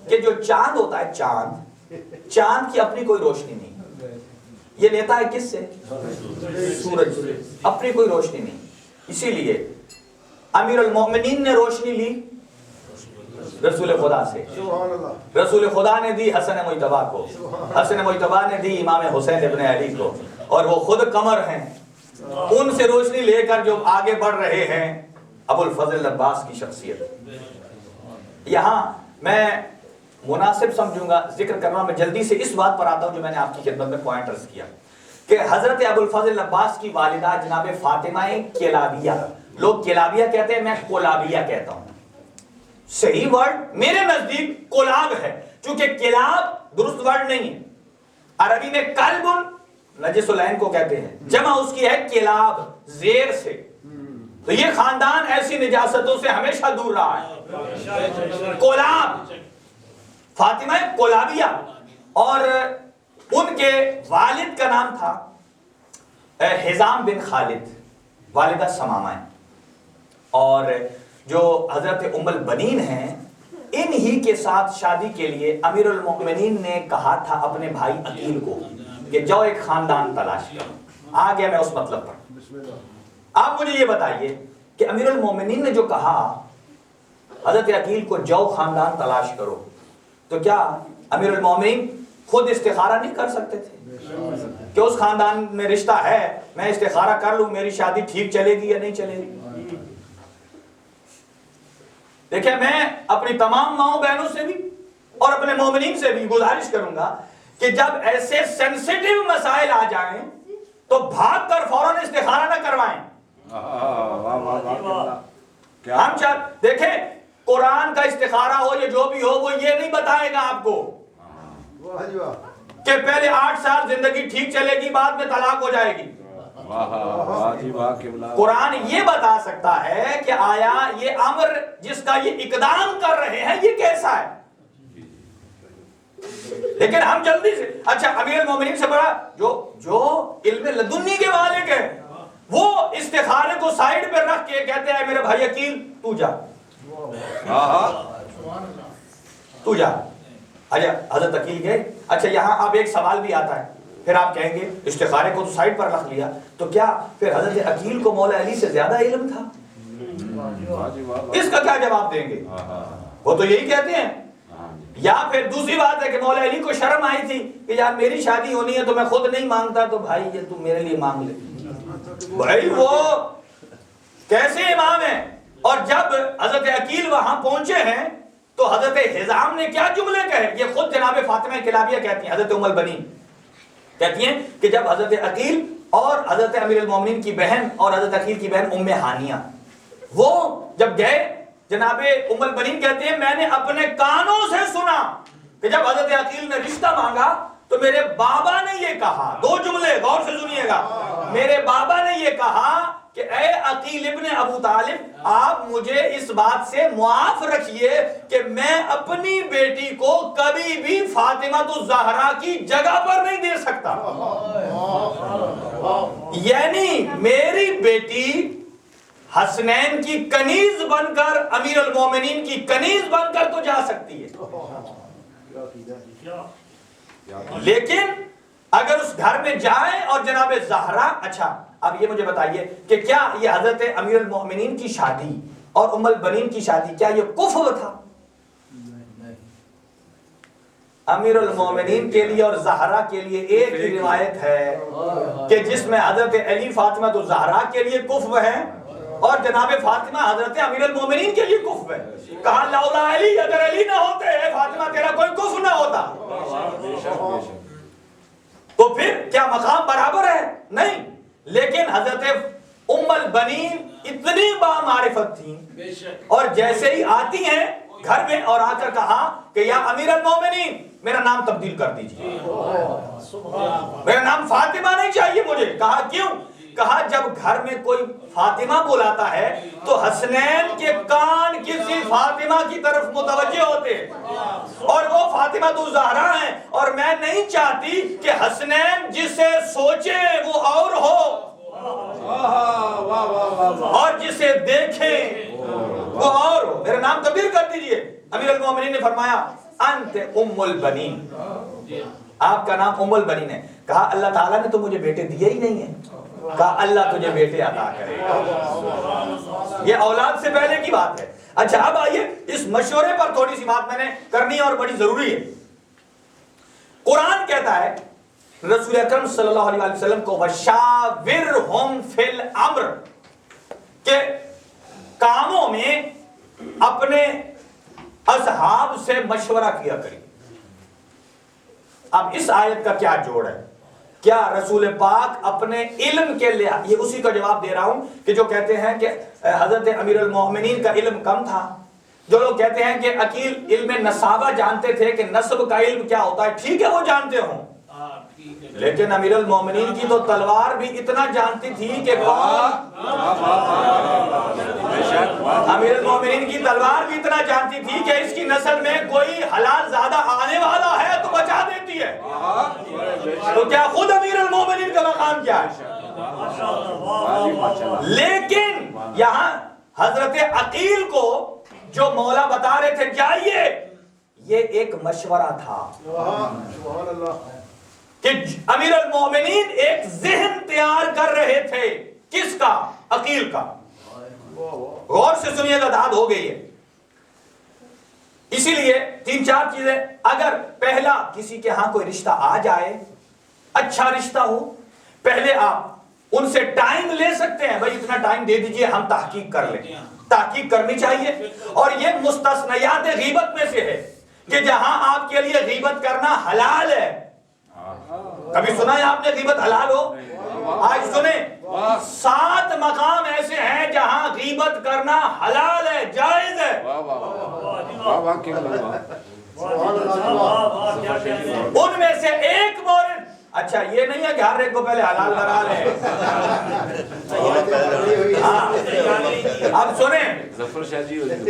کہ جو چاند ہوتا ہے، چاند کی اپنی کوئی روشنی نہیں. یہ لیتا ہے کس سے؟ سورج سے. اپنی کوئی روشنی نہیں. اسی لیے امیر المومنین نے روشنی لی رسول خدا سے. رسول خدا نے دی حسن مجتبیٰ کو، حسن مجتبیٰ نے دی امام حسین ابن علی کو، اور وہ خود قمر ہیں. ان سے روشنی لے کر جو آگے بڑھ رہے ہیں ابو الفضل عباس کی شخصیت. یہاں میں مناسب سمجھوں گا ذکر کرنا، میں جلدی سے اس بات پر آتا ہوں جو میں نے آپ کی خدمت میں پوائنٹ عرض کیا کہ حضرت ابو الفضل عباس کی والدہ جناب فاطمہ کلابیہ، لوگ کلابیہ کہتے ہیں، میں کولابیہ کہتا ہوں. صحیح ورڈ میرے نزدیک کولاب ہے، چونکہ کلاب درست ورڈ نہیں ہے. عربی میں کلب نجس العین کو کہتے ہیں، جمع اس کی ہے کلاب زیر سے. تو یہ خاندان ایسی نجاستوں سے ہمیشہ دور رہا ہے. کولاب، فاطمہ کولابیہ. اور ان کے والد کا نام تھا حزام بن خالد، والدہ سمامہ. اور جو حضرت ام البنین ہیں، ان ہی کے ساتھ شادی کے لیے امیر المؤمنین نے کہا تھا اپنے بھائی عقیل کو کہ جاؤ ایک خاندان تلاش کرو. آ گیا میں اس مطلب پر. آپ مجھے یہ بتائیے کہ امیر المؤمنین نے جو کہا حضرت عقیل کو جاؤ خاندان تلاش کرو، تو کیا امیر المؤمنین خود استخارہ نہیں کر سکتے تھے کہ اس خاندان میں رشتہ ہے، میں استخارہ کر لوں، میری شادی ٹھیک چلے گی یا نہیں چلے گی؟ دیکھیں، میں اپنی تمام ماؤں بہنوں سے بھی اور اپنے مومنین سے بھی گزارش کروں گا کہ جب ایسے سینسیٹیو مسائل آ جائیں تو بھاگ کر فوراً استخارہ نہ کروائیں. ہم دیکھیں، قرآن کا استخارہ ہو یا جو بھی ہو، وہ یہ نہیں بتائے گا آپ کو کہ پہلے 8 سال زندگی ٹھیک چلے گی، بعد میں طلاق ہو جائے گی. قرآن یہ بتا سکتا ہے کہ آیا یہ امر جس کا یہ اقدام کر رہے ہیں یہ کیسا ہے. لیکن ہم جلدی سے، اچھا امیر المومنین سے بڑا جو علم لدنی کے مالک ہے، وہ استخارے کو سائیڈ پہ رکھ کے کہتے ہیں میرے بھائی عقیل تو جا. اچھا حضرت عقیل گئے. اچھا یہاں اب ایک سوال بھی آتا ہے، پھر آپ کہیں گے استخارے کو تو سائیڈ پر رکھ لیا، تو کیا پھر حضرت عقیل کو مولا علی سے زیادہ علم تھا؟ اس کا کیا جواب دیں گے؟ وہ تو یہی کہتے ہیں. یا پھر دوسری بات ہے کہ مولا علی کو شرم آئی تھی کہ یار میری شادی ہونی ہے تو میں خود نہیں مانگتا، تو بھائی یہ تو میرے لیے مانگ لے. بھائی وہ کیسے امام ہیں؟ اور جب حضرت عقیل وہاں پہنچے ہیں تو حضرت حزام نے کیا جملے کہے، یہ خود جناب فاطمہ کلابیہ کہتی ہیں، حضرت ام البنین کہتی ہیں کہ جب حضرت عقیل اور حضرت امیر المومنین کی بہن اور حضرت عقیل کی بہن ام ہانیہ وہ جب گئے، جناب ام البنین کہتے ہیں میں نے اپنے کانوں سے سنا کہ جب حضرت عقیل نے رشتہ مانگا تو میرے بابا نے یہ کہا، 2 جملے غور سے سنیے گا، میرے بابا نے یہ کہا کہ اے عقیل ابن ابو طالب، آپ مجھے اس بات سے معاف رکھیے کہ میں اپنی بیٹی کو کبھی بھی فاطمہ الزہرا کی جگہ پر نہیں دے سکتا. یعنی میری بیٹی حسنین کی کنیز بن کر، امیر المومنین کی کنیز بن کر تو جا سکتی ہے، لیکن اگر اس گھر میں جائے اور جناب زہرا. اچھا اب یہ مجھے بتائیے کہ کیا یہ حضرت امیر المومنین کی شادی اور ام البنین کی شادی کیا یہ کفر تھا؟ امیر المومنین کے لیے اور زہرا کے لیے ایک ہی روایت ہے کہ جس میں حضرت علی فاطمہ تو زہرا کے لیے کفو ہیں اور جناب فاطمہ حضرت امیر المومنین کے لیے کفو ہے. کہا لولا علی، اگر علی نہ ہوتے فاطمہ تیرا کوئی کفو نہ ہوتا. تو پھر کیا مقام برابر ہے؟ نہیں. لیکن حضرت ام البنین اتنی بامعرفت تھیں اور جیسے ہی آتی ہیں گھر میں اور آ کر کہا کہ یا امیر المومنین میرا نام تبدیل کر دیجیے، میرا نام فاطمہ نہیں چاہیے مجھے. کہا کیوں؟ کہا جب گھر میں کوئی فاطمہ بلاتا ہے تو حسنین کے کان کسی فاطمہ کی طرف متوجہ ہوتے اور وہ فاطمہ تو زہرا ہیں اور میں نہیں چاہتی کہ حسنین جسے سوچے وہ اور ہو اور جسے دیکھیں وہ اور ہو. میرا نام تبدیل کر دیجئے. امیر المومنین نے فرمایا انت ام البنین، آپ کا نام ام البنین ہے. کہا اللہ تعالیٰ نے تو مجھے بیٹے دیے ہی نہیں ہیں. کہا اللہ تجھے بیٹے عطا کرے گا. یہ اولاد سے پہلے کی بات ہے. اچھا اب آئیے اس مشورے پر تھوڑی سی بات میں نے کرنی ہے اور بڑی ضروری ہے. قرآن کہتا ہے رسول اکرم صلی اللہ علیہ وسلم کو وشاورہم فی الامر کہ کاموں میں اپنے اصحاب سے مشورہ کیا کریں. اب اس آیت کا کیا جوڑ ہے؟ کیا رسول پاک اپنے علم کے لیے، یہ اسی کا جواب دے رہا ہوں کہ جو کہتے ہیں کہ حضرت امیر المومنین کا علم کم تھا، جو لوگ کہتے ہیں کہ عقیل علم نصابہ جانتے تھے کہ نسب کا علم کیا ہوتا ہے، ٹھیک ہے وہ جانتے ہوں، لیکن امیر المومنین کی تو تلوار بھی اتنا جانتی تھی کہ کون، امیر المومنین کی تلوار بھی اتنا جانتی تھی کہ اس کی نسل میں کوئی حلال زیادہ آنے والا ہے تو بچا دیتی ہے. تو کیا خود امیر المومنین کا مقام کیا ہے؟ لیکن یہاں حضرت عقیل کو جو مولا بتا رہے تھے جائیے، یہ ایک مشورہ تھا کہ امیر المومنین ایک ذہن تیار کر رہے تھے. کس کا؟ عقیل کا. غور سے سنیے گا، داد ہو گئی ہے. اسی لیے تین چار چیزیں، اگر پہلا کسی کے ہاں کوئی رشتہ آ جائے، اچھا رشتہ ہو، پہلے آپ ان سے ٹائم لے سکتے ہیں. بھائی اتنا ٹائم دے دیجئے ہم تحقیق کر لیں. تحقیق کرنی چاہیے اور یہ مستثنیات غیبت میں سے ہے کہ جہاں آپ کے لیے غیبت کرنا حلال ہے. کبھی سنا ہے آپ نے غیبت حلال ہو؟ آج سنیں 7 مقام ایسے ہیں جہاں غیبت کرنا حلال ہے، جائز ہے. ان میں سے ایک مورد، اچھا یہ نہیں ہے کہ ہر ایک کو پہلے حلال کرا لیں. اب سنیں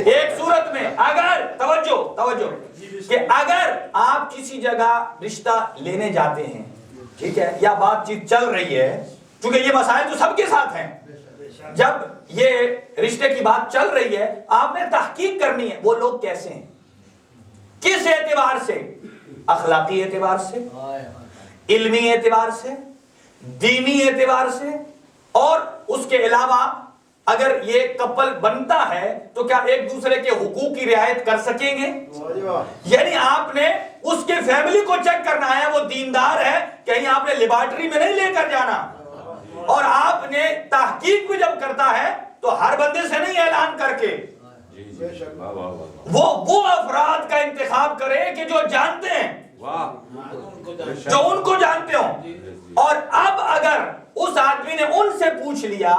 ایک صورت میں اگر توجہ کہ اگر آپ کسی جگہ رشتہ لینے جاتے ہیں، ٹھیک ہے، یا بات چیت چل رہی ہے، چونکہ یہ مسائل تو سب کے ساتھ ہیں، جب یہ رشتے کی بات چل رہی ہے آپ نے تحقیق کرنی ہے وہ لوگ کیسے ہیں، کس اعتبار سے، اخلاقی اعتبار سے، علمی اعتبار سے، دینی اعتبار سے، اور اس کے علاوہ اگر یہ کپل بنتا ہے تو کیا ایک دوسرے کے حقوق کی رعایت کر سکیں گے. یعنی آپ نے اس کے فیملی کو چیک کرنا ہے، وہ دیندار ہے، کہیں آپ نے لیبارٹری میں نہیں لے کر جانا. اور آپ نے تحقیق بھی جب کرتا ہے تو ہر بندے سے نہیں اعلان کر کے، وہ افراد کا انتخاب کرے کہ جو جانتے ہیں، جو ان کو جانتے ہوں. اور اب اگر اس آدمی نے ان سے پوچھ لیا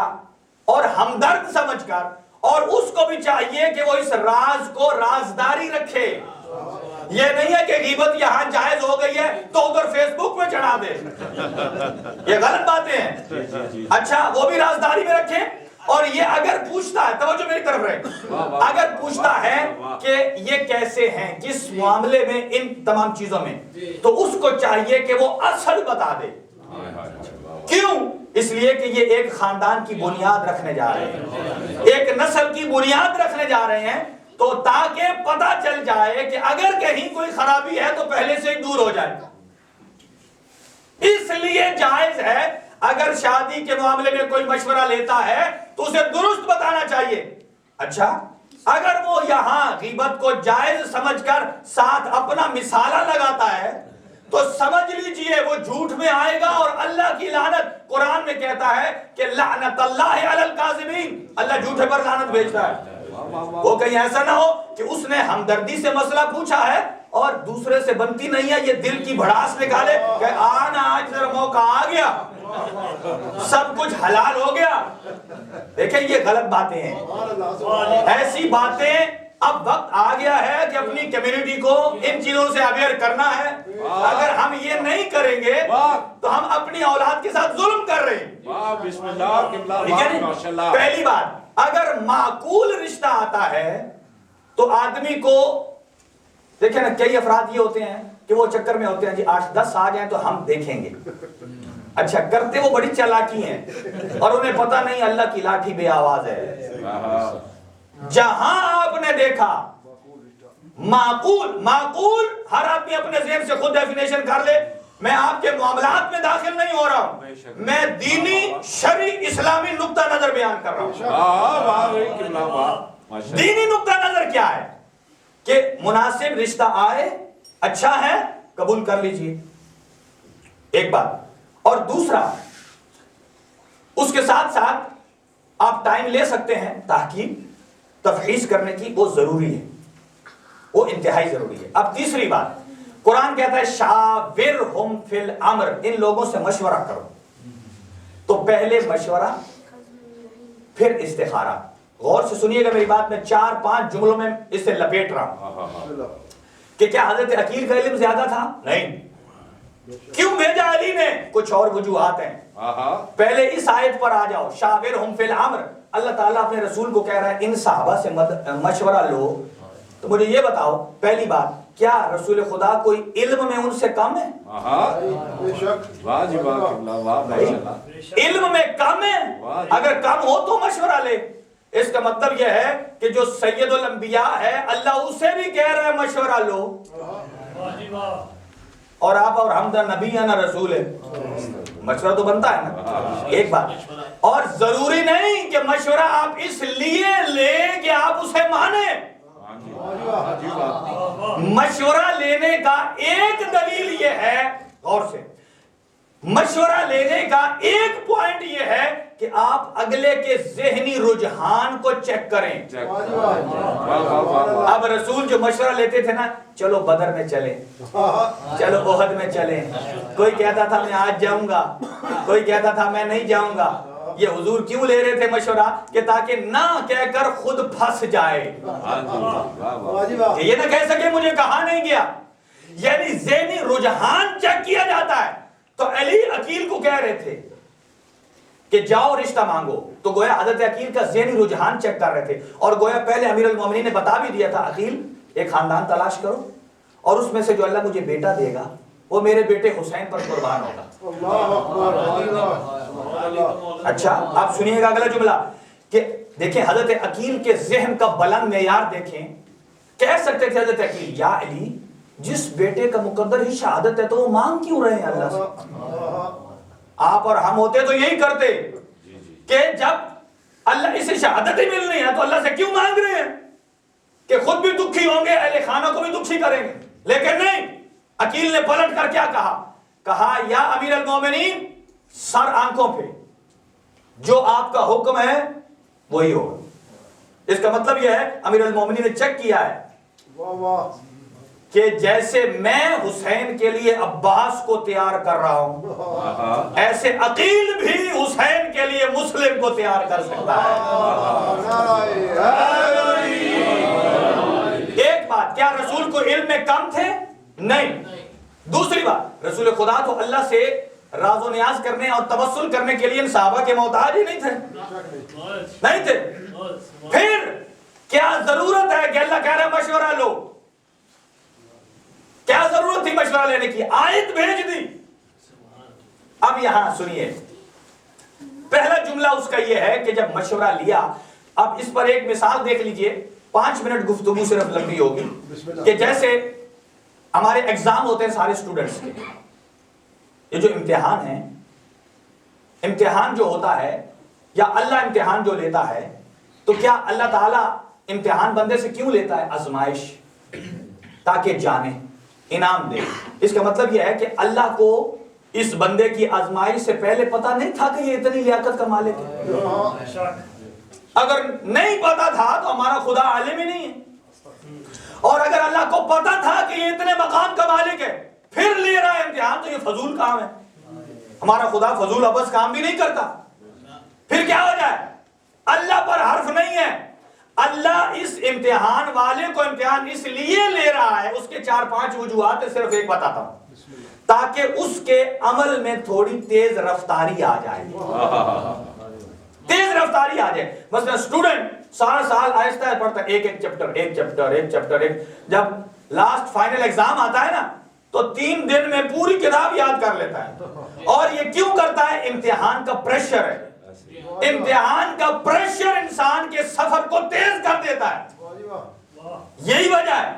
اور ہمدرد سمجھ کر، اور اس کو بھی چاہیے کہ وہ اس راز کو رازداری رکھے. یہ نہیں ہے کہ غیبت یہاں جائز ہو گئی ہے تو ادھر فیس بک پہ چڑھا دے، یہ غلط باتیں ہیں. اچھا وہ بھی رازداری میں رکھے. اور یہ اگر پوچھتا ہے، توجہ میری طرف رہے، اگر پوچھتا ہے کہ یہ کیسے ہیں، کس معاملے میں، ان تمام چیزوں میں، تو اس کو چاہیے کہ وہ اصل بتا دے. کیوں؟ اس لیے کہ یہ ایک خاندان کی بنیاد رکھنے جا رہے ہیں، ایک نسل کی بنیاد رکھنے جا رہے ہیں، تو تاکہ پتہ چل جائے کہ اگر کہیں کوئی خرابی ہے تو پہلے سے ہی دور ہو جائے. اس لیے جائز ہے اگر شادی کے معاملے میں کوئی مشورہ لیتا ہے تو اسے درست بتانا چاہیے. اچھا اگر وہ یہاں غیبت کو جائز سمجھ کر ساتھ اپنا مثالہ لگاتا ہے تو سمجھ لیجئے وہ جھوٹ میں آئے گا، اور اللہ کی لعنت، قرآن میں کہتا ہے کہ لعنت اللہ علی الکاذبین، اللہ جھوٹے پر لعنت بھیجتا ہے۔ وہ کہیں ایسا نہ ہو کہ اس نے ہمدردی سے مسئلہ پوچھا ہے اور دوسرے سے بنتی نہیں ہے، یہ دل کی بھڑاس نکالے کہ آنا آج ذرا موقع آ گیا، سب کچھ حلال ہو گیا۔ دیکھیں یہ غلط باتیں ہیں، ایسی باتیں اب وقت آ گیا ہے کہ اپنی کمیونٹی کو ان چیزوں سے اویئر کرنا ہے۔ اگر ہم یہ نہیں کریں گے تو ہم اپنی اولاد کے ساتھ ظلم کر رہے ہیں۔ بسم اللہ۔ پہلی بات، اگر معقول رشتہ آتا ہے تو آدمی کو، دیکھیں نا کئی افراد یہ ہوتے ہیں کہ وہ چکر میں ہوتے ہیں جی 8-10 آ جائیں تو ہم دیکھیں گے، اچھا کرتے وہ بڑی چالاکی ہیں اور انہیں پتہ نہیں اللہ کی لاٹھی بے آواز ہے۔ جہاں آپ نے دیکھا معقول ہر آدمی اپنے ذہن سے خود ڈیفینیشن کر لے، میں آپ کے معاملات میں داخل نہیں ہو رہا ہوں، میں دینی شرعی اسلامی نقطہ نظر بیان کر رہا ہوں۔ دینی نقطہ نظر کیا ہے کہ مناسب رشتہ آئے، اچھا ہے، قبول کر لیجئے، ایک بات، اور دوسرا اس کے ساتھ ساتھ آپ ٹائم لے سکتے ہیں تحقیق تفحیص کرنے کی، وہ ضروری ہے، وہ انتہائی ضروری ہے۔ اب تیسری بات، قرآن کہتا ہے شاورہم فی الامر، ان لوگوں سے مشورہ کرو، تو پہلے مشورہ پھر استخارہ۔ غور سے سنیے گا میری بات، میں 4-5 جملوں میں اس سے لپیٹ رہا ہوں کہ کیا حضرت عقیل کا علم زیادہ تھا؟ نہیں۔ کیوں بھیجا علی نے؟ کچھ اور وجوہات ہیں۔ پہلے اس آیت پر آ جاؤ، شاورہم فی الامر، اللہ تعالیٰ اپنے رسول کو کہہ رہا ہے ان صحابہ سے مشورہ لو۔ تو مجھے یہ بتاؤ، پہلی بات، کیا رسول خدا کوئی علم میں ان سے کم ہے؟ علم میں کم ہے؟ اگر کم ہو تو مشورہ لے۔ اس کا مطلب یہ ہے کہ جو سید الانبیاء ہے اللہ اسے بھی کہہ رہا ہے مشورہ لو، اور آپ اور ہم دا نبی ہے نہ رسول ہے، مشورہ تو بنتا ہے نا، ایک بات۔ اور ضروری نہیں کہ مشورہ آپ اس لیے لیں کہ آپ اسے مانیں۔ مشورہ لینے کا ایک دلیل یہ ہے، غور سے، مشورہ لینے کا ایک پوائنٹ یہ ہے کہ آپ اگلے کے ذہنی رجحان کو چیک کریں۔ اب رسول جو مشورہ لیتے تھے نا، چلو بدر میں چلیں، چلو احد میں چلیں، کوئی کہتا تھا میں آج جاؤں گا، کوئی کہتا تھا میں نہیں جاؤں گا۔ یہ حضور کیوں لے رہے تھے مشورہ؟ کہ تاکہ نہ کہہ کر خود پھنس جائے، کہ یہ نہ کہہ سکے مجھے کہا نہیں گیا، یعنی ذہنی رجحان چیک کیا جاتا ہے۔ تو علی عقیل کو کہہ رہے تھے کہ جاؤ رشتہ مانگو، تو گویا حضرت عقیل کا ذہنی رجحان چیک کر رہے تھے، اور گویا پہلے امیر المومنین نے بتا بھی دیا تھا عقیل ایک خاندان تلاش کرو، اور اس میں سے جو اللہ مجھے بیٹا دے گا وہ میرے بیٹے حسین پر قربان ہوگا۔ اچھا آپ سنیے گا اگلا جملہ کہ دیکھیں حضرت عقیل کے ذہن کا بلند معیار دیکھیں، کہہ سکتے تھے حضرت عقیل یا علی جس بیٹے کا مقدر ہی شہادت ہے تو وہ مانگ کیوں رہے ہیں اللہ سے؟ آپ اور ہم ہوتے تو یہی کرتے کہ جب اللہ اسے شہادت ہی ملنی ہے تو اللہ سے کیوں مانگ رہے ہیں، کہ خود بھی دکھی ہوں گے اہل خانہ کو بھی دکھی کریں گے، لیکن نہیں، عقیل نے پلٹ کر کیا کہا یا امیر المومنین سر آنکھوں پہ، جو آپ کا حکم ہے وہی ہوگا۔ اس کا مطلب یہ ہے امیر المومنین نے چیک کیا ہے کہ جیسے میں حسین کے لیے عباس کو تیار کر رہا ہوں، ایسے عقیل بھی حسین کے لیے مسلم کو تیار کر سکتا ہے۔ ایک بات، کیا رسول کو علم میں کم تھے؟ نہیں۔ دوسری بات، رسول خدا تو اللہ سے راز و نیاز کرنے اور توسل کرنے کے لیے ان صحابہ کے محتاج ہی نہیں تھے۔ پھر کیا ضرورت ہے کہ اللہ کہہ رہا ہے مشورہ لو؟ کیا ضرورت تھی مشورہ لینے کی؟ آیت بھیج دی۔ اب یہاں سنیے، پہلا جملہ اس کا یہ ہے کہ جب مشورہ لیا، اب اس پر ایک مثال دیکھ لیجئے، 5 منٹ گفتگو صرف لمبی ہوگی، کہ جیسے ہمارے ایگزام ہوتے ہیں سارے اسٹوڈنٹس کے، یہ جو امتحان ہے، امتحان جو ہوتا ہے یا اللہ امتحان جو لیتا ہے، تو کیا اللہ تعالیٰ امتحان بندے سے کیوں لیتا ہے؟ آزمائش، تاکہ جانے، انعام دے۔ اس کا مطلب یہ ہے کہ اللہ کو اس بندے کی آزمائش سے پہلے پتا نہیں تھا کہ یہ اتنی لیاقت کا مالک ہے۔ اگر نہیں پتا تھا تو ہمارا خدا عالم ہی نہیں ہے، اور اگر اللہ کو پتا تھا کہ یہ اتنے مقام کا مالک ہے پھر لے رہا ہے امتحان، تو یہ فضول کام ہے۔ ہمارا خدا فضول ابس کام بھی نہیں کرتا۔ پھر کیا ہو جائے؟ اللہ پر حرف نہیں ہے۔ اللہ اس امتحان والے کو امتحان اس لیے لے رہا ہے، اس کے 4-5 وجوہات، صرف ایک بتاتا ہوں، تاکہ اس کے عمل میں تھوڑی تیز رفتاری آ جائے، تیز رفتاری آ جائے۔ مثلا اسٹوڈنٹ سارا سال آہستہ پڑھتا ہے، ایک چیپٹر، جب لاسٹ فائنل ایگزام آتا ہے نا تو 3 دن میں پوری کتاب یاد کر لیتا ہے۔ اور یہ کیوں کرتا ہے؟ امتحان کا پریشر ہے۔ امتحان کا پریشر انسان کے سفر کو تیز کر دیتا ہے۔ یہی وجہ ہے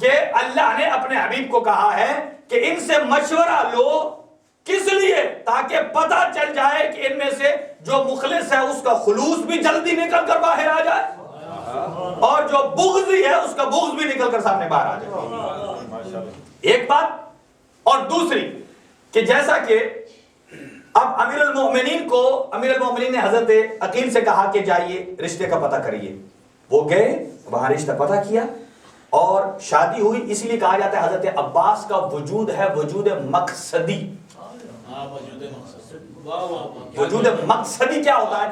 کہ اللہ نے اپنے حبیب کو کہا ہے کہ ان سے مشورہ لو، کس لیے؟ تاکہ پتہ چل جائے کہ ان میں سے جو مخلص ہے اس کا خلوص بھی جلدی نکل کر باہر آ جائے، اور جو بغضی ہے اس کا بغض بھی نکل کر سامنے باہر آ جائے۔ ایک بات، اور دوسری کہ جیسا کہ اب امیر المومنین نے حضرت عقیل سے کہا کہ جائیے رشتے کا پتہ کریے، وہ گئے وہاں رشتہ پتہ کیا اور شادی ہوئی۔ اس لیے کہا جاتا ہے حضرت عباس کا وجود ہے وجود مقصدی۔ وجود مقصدی کیا ہوتا ہے؟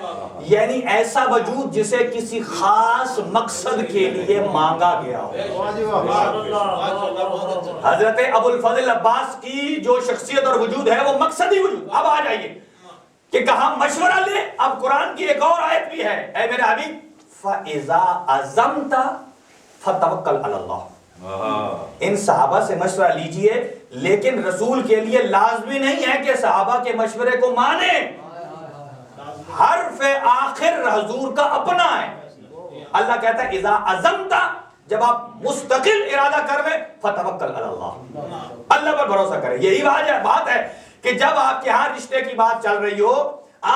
یعنی ایسا وجود جسے کسی خاص مقصد کے لیے مانگا گیا ہو۔ حضرت ابو الفضل عباس کی جو شخصیت اور وجود ہے وہ مقصدی وجود۔ اب آ جائیے کہ کہاں مشورہ لے۔ اب قرآن کی ایک اور آیت بھی ہے، اے میرے حبیب فَإِذَا عَزَمْتَ فَتَوَكَّلْ عَلَى اللَّهِ۔ ان صحابہ سے مشورہ لیجئے، لیکن رسول کے لیے لازمی نہیں ہے کہ صحابہ کے مشورے کو مانے۔ حرف آخر حضور کا اپنا ہے۔ اللہ کہتا ہے اذا عزمت، جب آپ مستقل ارادہ کر لیں، فتوکل علی اللہ، اللہ پر بھروسہ کریں۔ یہی بات ہے کہ جب آپ کے ہاں رشتے کی بات چل رہی ہو،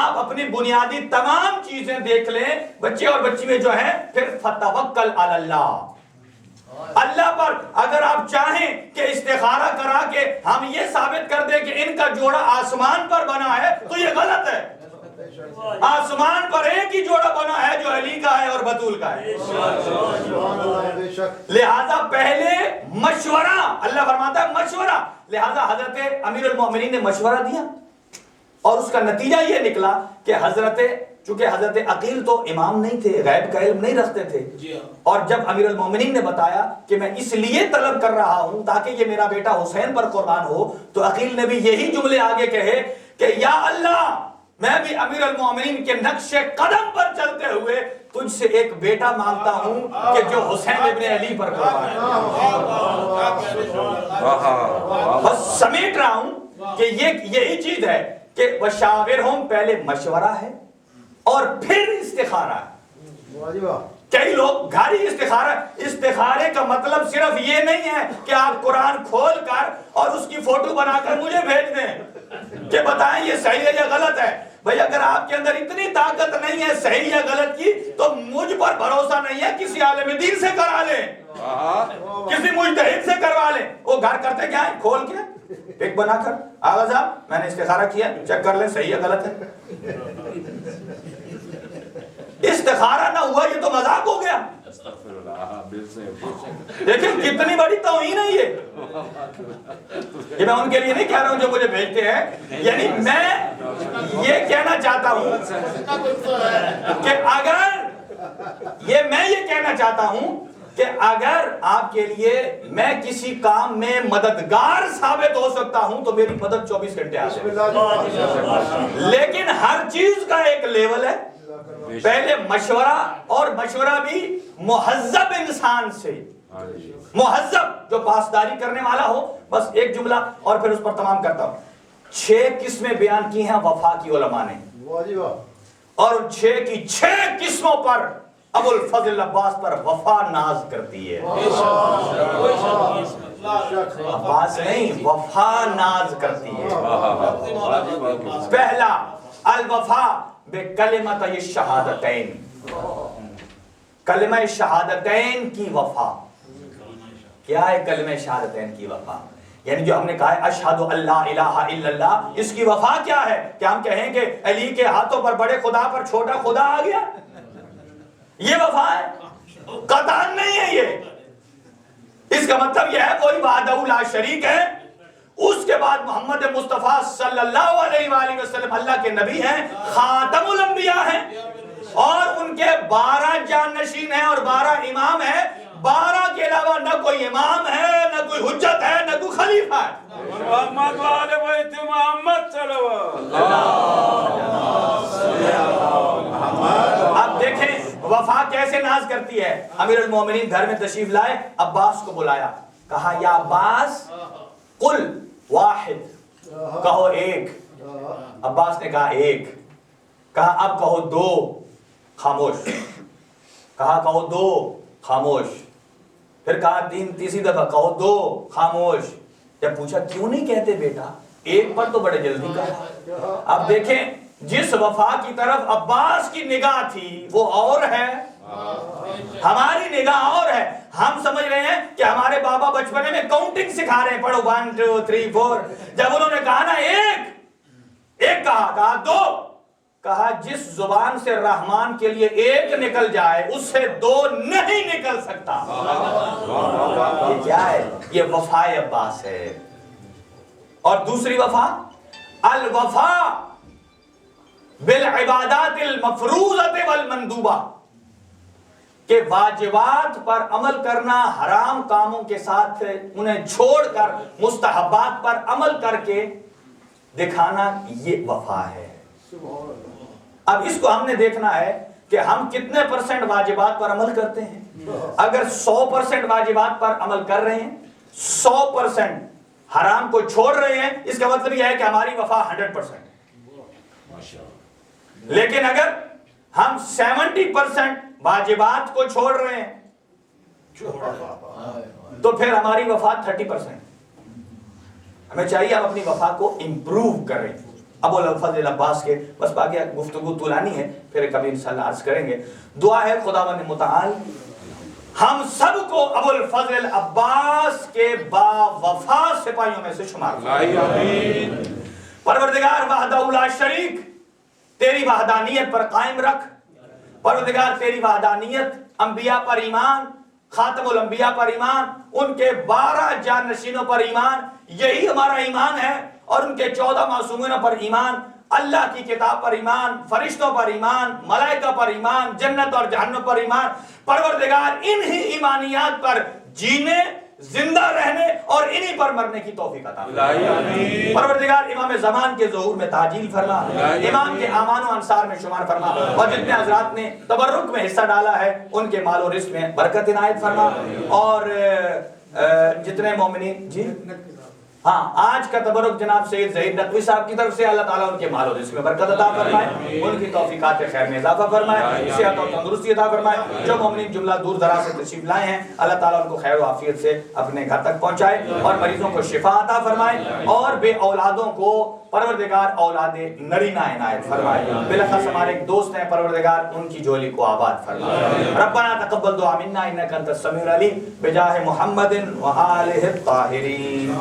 آپ اپنی بنیادی تمام چیزیں دیکھ لیں، بچے اور بچی میں جو ہے، پھر فتوکل علی اللہ، اللہ پر۔ اگر آپ چاہیں کہ استخارہ کرا کے ہم یہ ثابت کر دیں کہ ان کا جوڑا آسمان پر بنا ہے تو یہ غلط ہے۔ آسمان پر ایک ہی جوڑا بنا ہے جو علی کا ہے اور بطول کا ہے۔ لہذا پہلے مشورہ، اللہ فرماتا ہے مشورہ۔ لہذا حضرت امیر المومنین نے مشورہ دیا اور اس کا نتیجہ یہ نکلا کہ چونکہ حضرت عقیل تو امام نہیں تھے، غیب کا علم نہیں رکھتے تھے، اور جب امیر المومنین نے بتایا کہ میں اس لیے طلب کر رہا ہوں تاکہ یہ میرا بیٹا حسین پر قربان ہو، تو عقیل نے بھی یہی جملے آگے کہے کہ یا اللہ، میں بھی امیر المومنین کے نقش قدم پر چلتے ہوئے تجھ سے ایک بیٹا مانگتا ہوں کہ جو حسین ابن علی پر قربان ہے۔ بس سمیٹ رہا ہوں کہ یہی چیز ہے کہ وشاورہم، پہلے مشورہ ہے اور پھر استخارہ ہے۔ کئی لوگ گھاری استخارے کا مطلب صرف یہ نہیں ہے کہ آپ قرآن کھول کر اور اس کی فوٹو بنا کر مجھے بھیج دیں کہ بتائیں یہ صحیح ہے یا غلط ہے۔ بھئی اگر آپ کے اندر اتنی طاقت نہیں ہے صحیح یا غلط کی، تو مجھ پر بھروسہ نہیں ہے، کسی عالم دین سے کرا لیں، کسی مجتہد سے کروا لیں۔ وہ گھر کرتے کیا ہے؟ کھول کے پک بنا کر، آغا صاحب میں نے استخارہ کیا، چیک کر لیں صحیح یا غلط ہے۔ استخارہ نہ ہوا یہ تو مذاق ہو گیا۔ لیکن کتنی بڑی توہین ہے یہ میں ان کے لیے نہیں کہہ رہا ہوں جو مجھے بھیجتے ہیں، یعنی میں یہ کہنا چاہتا ہوں کہ اگر آپ کے لیے میں کسی کام میں مددگار ثابت ہو سکتا ہوں تو میری مدد 24 گھنٹے آ جائے، لیکن ہر چیز کا ایک لیول ہے۔ پہلے مشورہ، اور مشورہ بھی مہذب انسان سے، مہذب جو پاسداری کرنے والا ہو۔ بس ایک جملہ اور پھر اس پر تمام کرتا ہوں۔ 6 قسمیں بیان کی ہیں وفا کی علماء نے، اور ان 6 کی 6 قسموں پر ابو الفضل عباس پر وفا ناز کرتی ہے۔ عباس نہیں، وفا ناز کرتی ہے۔ پہلا الوفا بکلمتِ الشہادتین، کلمہ شہادتین کی وفا. کیا ہے کلمہ شہادتین کی وفا؟ یعنی جو ہم نے کہا ہے اشہد ان لا الہ الا اللہ، اس کی وفا کیا ہے؟ کہ ہم کہیں کہ علی کے ہاتھوں پر بڑے خدا پر چھوٹا خدا آ گیا؟ یہ وفا ہے؟ قطعاً نہیں ہے یہ. اس کا مطلب یہ ہے کوئی وحدہ لا شریک ہے، اس کے بعد محمد مصطفیٰ صلی اللہ علیہ وآلہ وسلم اللہ کے نبی ہیں، خاتم الانبیاء ہیں، اور ان کے 12 جانشین ہیں اور 12 امام ہیں. 12 کے علاوہ نہ کوئی امام ہے، نہ کوئی حجت ہے، نہ کوئی خلیفہ ہے. محمد والے بیت محمد صلی اب دیکھیں وفا کیسے ناز کرتی ہے. امیر المومنین گھر میں تشریف لائے، عباس کو بلایا، کہا یا عباس قل واحد، کہو ایک. عباس نے کہا ایک. کہا اب کہو دو. خاموش. کہا کہو دو. خاموش. پھر کہا تیسری دفعہ کہو دو. خاموش. جب پوچھا کیوں نہیں کہتے بیٹا؟ ایک پر تو بڑے جلدی کہا. اب دیکھیں جس وفا کی طرف عباس کی نگاہ تھی وہ اور ہے، ہماری نگاہ اور ہے. ہم سمجھ رہے ہیں کہ ہمارے بابا بچپنے میں کاؤنٹنگ سکھا رہے ہیں، پڑھو 1 2 3 4. جب انہوں نے کہا نا ایک کہا دو. کہا جس زبان سے رحمان کے لیے ایک نکل جائے اس سے دو نہیں نکل سکتا. یہ کیا ہے؟ یہ وفا عباس ہے. اور دوسری وفا الوفا بالعبادات المفروضۃ والمندوبہ، کہ واجبات پر عمل کرنا، حرام کاموں کے ساتھ انہیں چھوڑ کر مستحبات پر عمل کر کے دکھانا، یہ وفا ہے. اب اس کو ہم نے دیکھنا ہے کہ ہم کتنے % واجبات پر عمل کرتے ہیں. اگر 100% واجبات پر عمل کر رہے ہیں، 100% حرام کو چھوڑ رہے ہیں، اس کا مطلب یہ ہے کہ ہماری وفا 100%. لیکن اگر ہم 70% واجبات کو چھوڑ رہے ہیں تو پھر ہماری وفا 30%. ہمیں چاہیے ہم اپنی وفا کو امپروو کریں. ابو الفضل عباس کے بس باقی گفتگو طولانی ہے، پھر کبھی انشاءاللہ عرض کریں گے. دعا ہے خداوند متعال ہم سب کو ابو الفضل عباس کے با وفا سپاہیوں میں سے شمار کرے. پروردگار وحدہ لا شریک تیری وحدانیت پر قائم رکھ. پروردگار تیری وحدانیت، انبیاء پر ایمان، خاتم الانبیاء پر ایمان، ان کے 12 جانشینوں پر ایمان، یہی ہمارا ایمان ہے. اور ان کے 14 معصومین پر ایمان، اللہ کی کتاب پر ایمان، فرشتوں پر ایمان، ملائکہ پر ایمان، جنت اور جہنم پر ایمان. پروردگار انہی ایمانیات پر جینے، زندہ رہنے اور انہی پر مرنے کی توفیق عطا فرما. پروردگار امام زمان کے ظہور میں تعجیل فرما، امام کے اعوان و انصار میں شمار فرما، اور جتنے حضرات نے تبرک میں حصہ ڈالا ہے ان کے مال و رزق میں برکت عنایت فرما. اور جتنے مومنین جی آج کا تبرک جناب سید ظہیر نقوی صاحب کی طرف سے، اللہ تعالیٰ ان کے مال و رزق میں برکت عطا فرمائے، ان کی توفیقات خیر میں اضافہ فرمائے، صحت اور تندرستی عطا فرمائے. جو مومنین جملہ دور دراز سے تشریف لائے ہیں اللہ تعالیٰ ان کو خیر و عافیت سے اپنے گھر تک پہنچائے، اور مریضوں کو شفا عطا فرمائے، اور بے اولادوں کو پروردگار اولاد نرینہ عنایت فرمائے. بالاخص ہمارے ایک دوست ہیں، پروردگار ان کی جولی کو آباد فرمائے. ربنا تقبل دعا منا انک انت السمیع العلیم بجاہ محمد و آلہ الطاہرین.